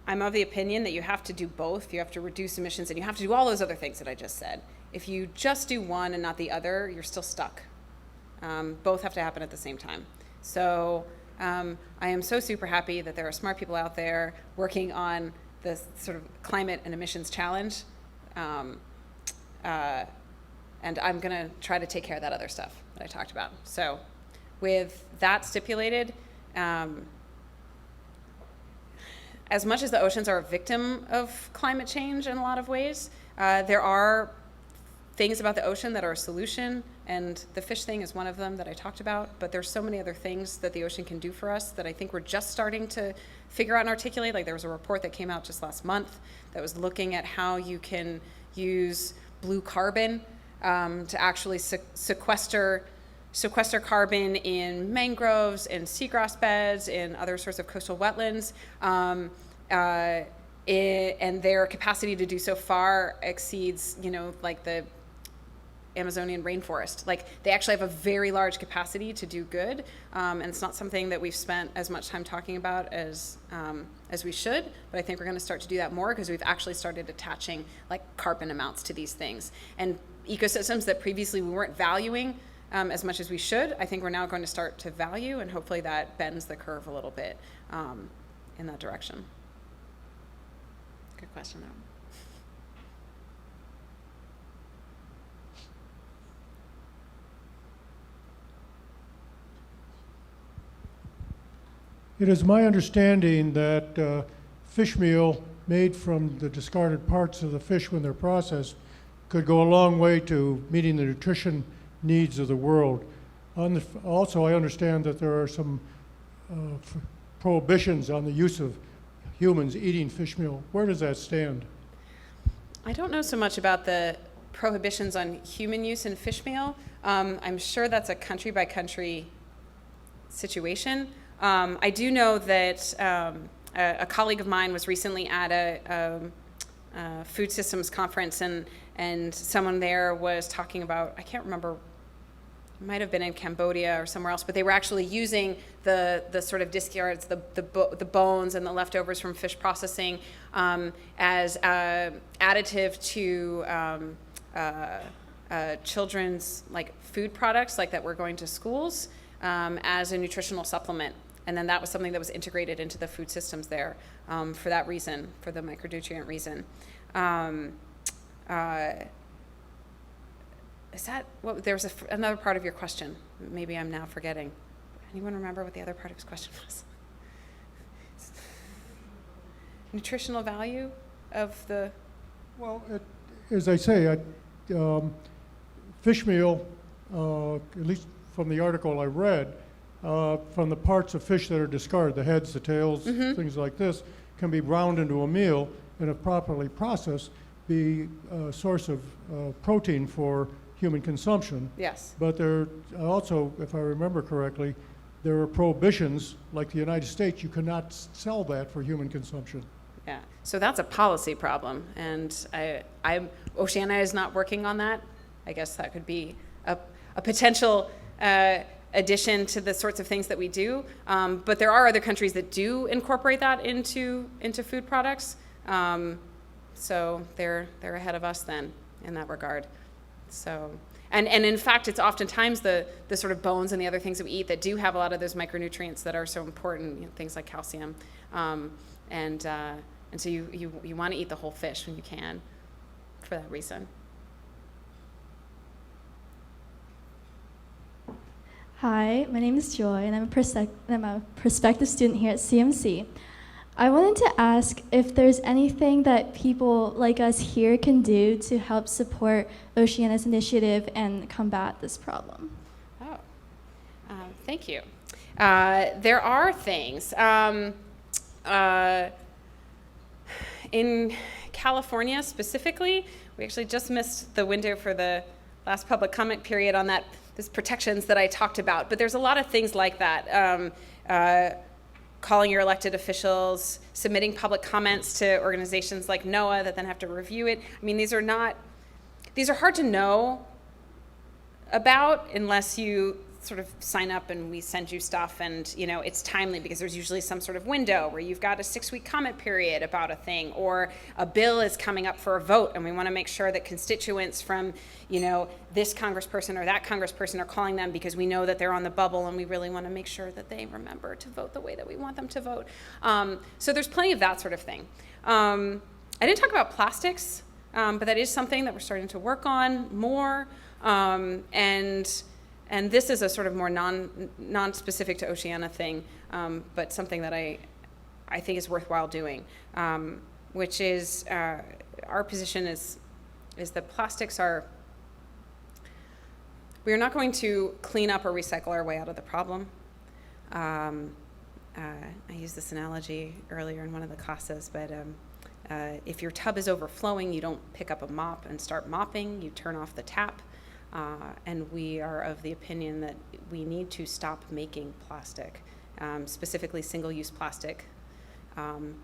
of the opinion that you have to do both. You have to reduce emissions and you have to do all those other things that I just said. If you just do one and not the other, you're still stuck. Both have to happen at the same time. So I am so super happy that there are smart people out there working on this sort of climate and emissions challenge. And I'm going to try to take care of that other stuff that I talked about. So with that stipulated, as much as the oceans are a victim of climate change in a lot of ways, there are things about the ocean that are a solution, and the fish thing is one of them that I talked about, but there's so many other things that the ocean can do for us that I think we're just starting to figure out and articulate. Like there was a report that came out just last month that was looking at how you can use blue carbon to actually sequester carbon in mangroves, in seagrass beds, in other sorts of coastal wetlands. And their capacity to do so far exceeds, like the Amazonian rainforest. Like they actually have a very large capacity to do good, and it's not something that we've spent as much time talking about as we should. But I think we're going to start to do that more because we've actually started attaching like carbon amounts to these things and ecosystems that previously we weren't valuing as much as we should. I think we're now going to start to value, and hopefully that bends the curve a little bit in that direction. Good question, though. It is my understanding that fish meal made from the discarded parts of the fish when they're processed could go a long way to meeting the nutrition needs of the world. Also, I understand that there are some prohibitions on the use of humans eating fish meal. Where does that stand? I don't know so much about the prohibitions on human use in fish meal. I'm sure that's a country by country situation. I do know that a colleague of mine was recently at a food systems conference, and someone there was talking about, I can't remember, it might have been in Cambodia or somewhere else, but they were actually using the sort of discards, the bones and the leftovers from fish processing as additive to children's like food products like that were going to schools as a nutritional supplement. And then that was something that was integrated into the food systems there for that reason, for the micronutrient reason. Is that what? There was another part of your question. Maybe I'm now forgetting. Anyone remember what the other part of his question was? Nutritional value of the. Well, as I say, fish meal, at least from the article I read, from the parts of fish that are discarded, the heads, the tails, things like this, can be ground into a meal and, if properly processed, be a source of protein for human consumption. Yes. But there also, if I remember correctly, there are prohibitions, like the United States, you cannot sell that for human consumption. Yeah, so that's a policy problem, and Oceana is not working on that. I guess that could be a potential addition to the sorts of things that we do. But there are other countries that do incorporate that into food products. So they're ahead of us then in that regard. So, and in fact, it's oftentimes the sort of bones and the other things that we eat that do have a lot of those micronutrients that are so important, things like calcium. And so you want to eat the whole fish when you can for that reason. Hi, my name is Joy, and I'm a prospective student here at CMC. I wanted to ask if there's anything that people like us here can do to help support Oceana's initiative and combat this problem. Oh, thank you. There are things. In California specifically, we actually just missed the window for the last public comment period on these protections that I talked about. But there's a lot of things like that. calling your elected officials, submitting public comments to organizations like NOAA that then have to review it. I mean, these are hard to know about unless you sort of sign up and we send you stuff, and it's timely because there's usually some sort of window where you've got a 6-week comment period about a thing, or a bill is coming up for a vote and we want to make sure that constituents from this congressperson or that congressperson are calling them because we know that they're on the bubble and we really want to make sure that they remember to vote the way that we want them to vote. So there's plenty of that sort of thing. I didn't talk about plastics, but that is something that we're starting to work on more, and this is a sort of more non-specific to Oceana thing, but something that I think is worthwhile doing, which is our position is that plastics we are not going to clean up or recycle our way out of the problem. I used this analogy earlier in one of the classes, but if your tub is overflowing, you don't pick up a mop and start mopping, you turn off the tap. And we are of the opinion that we need to stop making plastic, specifically single-use plastic,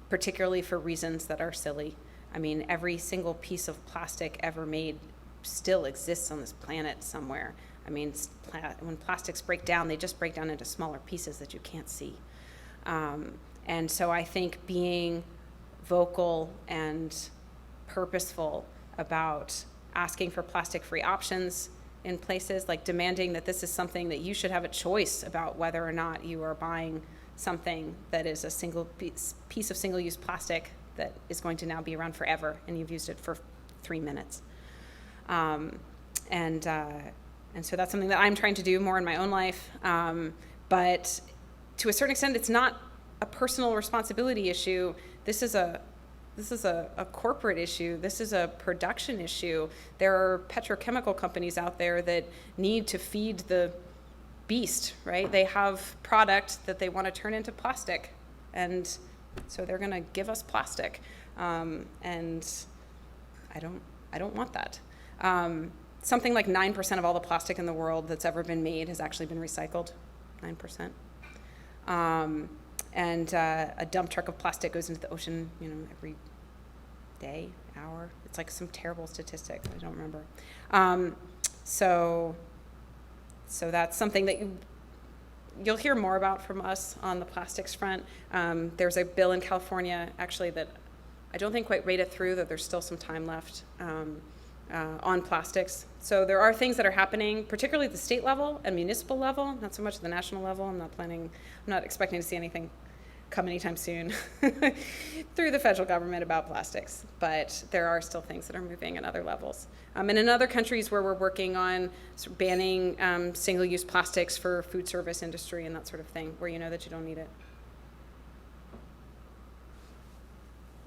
particularly for reasons that are silly. I mean, every single piece of plastic ever made still exists on this planet somewhere. I mean, when plastics break down, they just break down into smaller pieces that you can't see. And so I think being vocal and purposeful about asking for plastic-free options in places, like demanding that this is something that you should have a choice about whether or not you are buying something that is a single piece of single-use plastic that is going to now be around forever and you've used it for 3 minutes. And so that's something that I'm trying to do more in my own life, but to a certain extent it's not a personal responsibility issue. This is a corporate issue. This is a production issue. There are petrochemical companies out there that need to feed the beast, right? They have product that they want to turn into plastic, and so they're going to give us plastic, and I don't want that. Something like 9% of all the plastic in the world that's ever been made has actually been recycled. 9%. And a dump truck of plastic goes into the ocean, every day, hour. It's like some terrible statistic. I don't remember. So that's something that you'll hear more about from us on the plastics front. There's a bill in California, actually, that I don't think quite rated through, that there's still some time left on plastics. So there are things that are happening, particularly at the state level and municipal level, not so much at the national level. I'm not expecting to see anything come anytime soon through the federal government about plastics, but there are still things that are moving at other levels. And in other countries where we're working on sort of banning single-use plastics for food service industry and that sort of thing, where you know that you don't need it.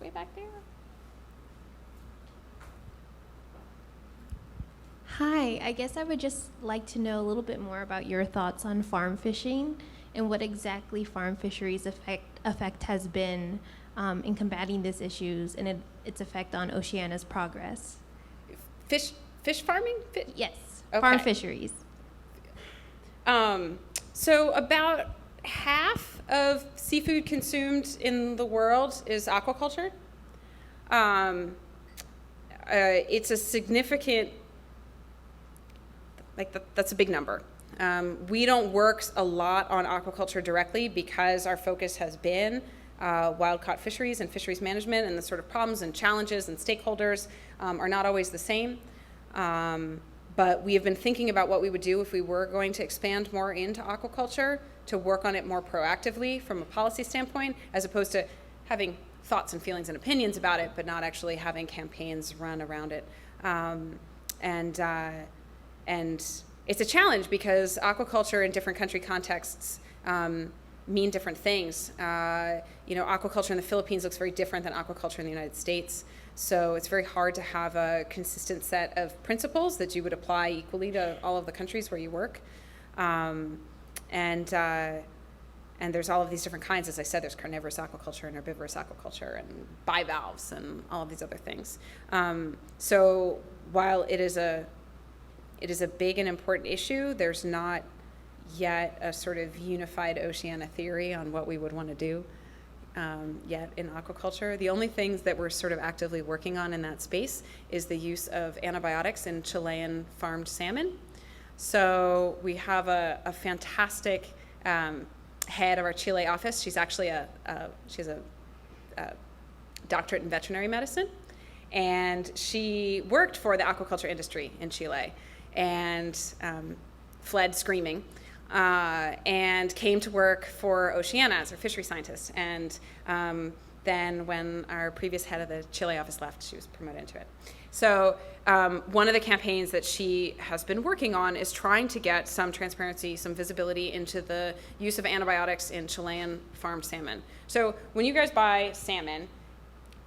Way back there. Hi, I guess I would just like to know a little bit more about your thoughts on farm fishing and what exactly farm fisheries effect has been in combating these issues and its effect on Oceana's progress. Fish farming? Yes, okay. Farm fisheries. So about half of seafood consumed in the world is aquaculture. It's a significant, that's a big number. We don't work a lot on aquaculture directly because our focus has been wild-caught fisheries and fisheries management, and the sort of problems and challenges and stakeholders are not always the same. But we have been thinking about what we would do if we were going to expand more into aquaculture, to work on it more proactively from a policy standpoint, as opposed to having thoughts and feelings and opinions about it, but not actually having campaigns run around it. And it's a challenge because aquaculture in different country contexts mean different things. Aquaculture in the Philippines looks very different than aquaculture in the United States. So it's very hard to have a consistent set of principles that you would apply equally to all of the countries where you work. And there's all of these different kinds. As I said, there's carnivorous aquaculture and herbivorous aquaculture and bivalves and all of these other things. So while it is a big and important issue, there's not yet a sort of unified Oceana theory on what we would want to do yet in aquaculture. The only things that we're sort of actively working on in that space is the use of antibiotics in Chilean farmed salmon. So we have a fantastic head of our Chile office. She's actually she's a doctorate in veterinary medicine, and she worked for the aquaculture industry in Chile and fled screaming and came to work for Oceana as a fishery scientist. And then when our previous head of the Chile office left, she was promoted into it. So one of the campaigns that she has been working on is trying to get some transparency, some visibility into the use of antibiotics in Chilean farmed salmon. So when you guys buy salmon,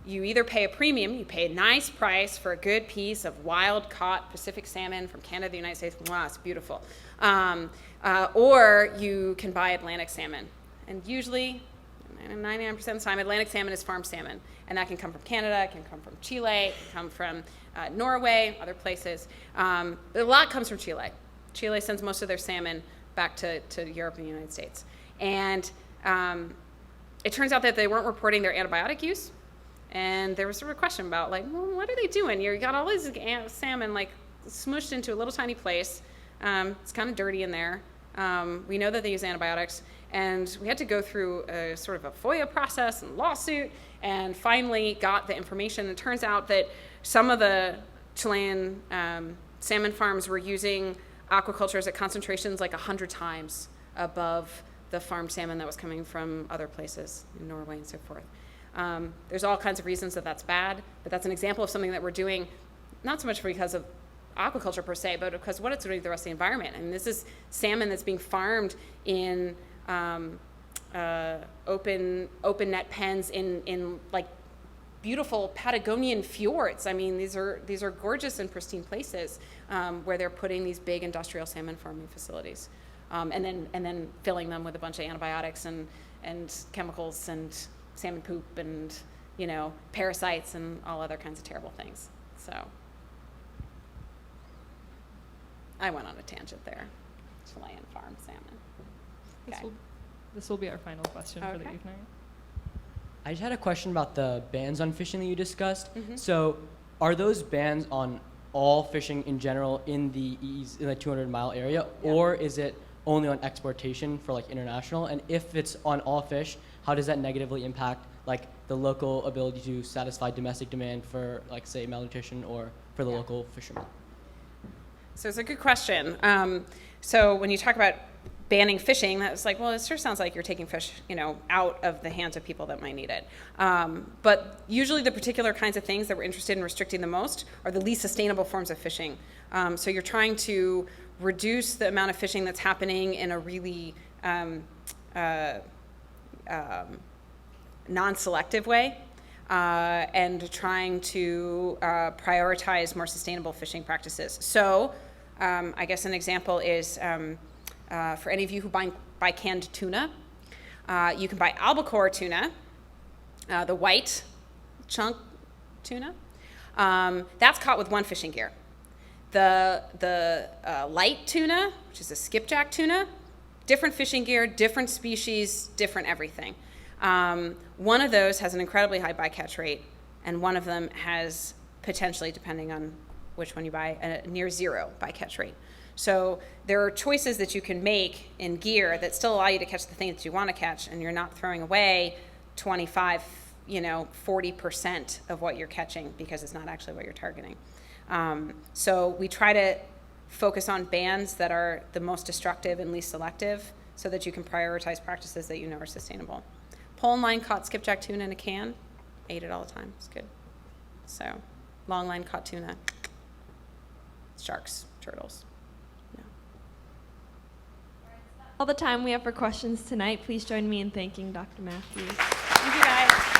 you either pay a premium, you pay a nice price for a good piece of wild-caught Pacific salmon from Canada, the United States. Wow, it's beautiful. Or you can buy Atlantic salmon. And usually, 99% of the time, Atlantic salmon is farmed salmon. And that can come from Canada, it can come from Chile, it can come from Norway, other places. But a lot comes from Chile. Chile sends most of their salmon back to Europe and the United States. And it turns out that they weren't reporting their antibiotic use. And there was sort of a question about, like, well, what are they doing? You got all these salmon, like, smushed into a little tiny place. It's kind of dirty in there. We know that they use antibiotics. And we had to go through a sort of a FOIA process and lawsuit, and finally got the information. It turns out that some of the Chilean salmon farms were using aquacultures at concentrations like 100 times above the farmed salmon that was coming from other places in Norway and so forth. There's all kinds of reasons that that's bad, but that's an example of something that we're doing, not so much because of aquaculture per se, but because what it's doing to the rest of the environment. I mean, this is salmon that's being farmed in open net pens in like beautiful Patagonian fjords. I mean, these are gorgeous and pristine places where they're putting these big industrial salmon farming facilities, and then filling them with a bunch of antibiotics and chemicals and salmon poop and, you know, parasites and all other kinds of terrible things. So I went on a tangent there. Chilean farmed salmon. Okay. This will be our final question for the evening. I just had a question about the bans on fishing that you discussed. Mm-hmm. So are those bans on all fishing in general in the 200-mile area, or is it only on exportation for like international? And if it's on all fish, how does that negatively impact like the local ability to satisfy domestic demand for, like, say, malnutrition or for the local fishermen? So it's a good question. So when you talk about banning fishing, that's like, well, it sure sounds like you're taking fish, you know, out of the hands of people that might need it. But usually the particular kinds of things that we're interested in restricting the most are the least sustainable forms of fishing. So you're trying to reduce the amount of fishing that's happening in a really non-selective way, and trying to prioritize more sustainable fishing practices. So I guess an example is for any of you who buy canned tuna, you can buy albacore tuna, the white chunk tuna. That's caught with one fishing gear. The light tuna, which is a skipjack tuna, different fishing gear, different species, different everything. One of those has an incredibly high bycatch rate, and one of them has potentially, depending on which one you buy, a near zero bycatch rate. So there are choices that you can make in gear that still allow you to catch the thing that you want to catch, and you're not throwing away 25, 40% of what you're catching because it's not actually what you're targeting. So we try to focus on bans that are the most destructive and least selective so that you can prioritize practices that you know are sustainable. Pole and line caught skipjack tuna in a can, ate it all the time, it's good. So long line caught tuna, sharks, turtles. All the time we have for questions tonight. Please join me in thanking Dr. Matthews. Thank you, guys.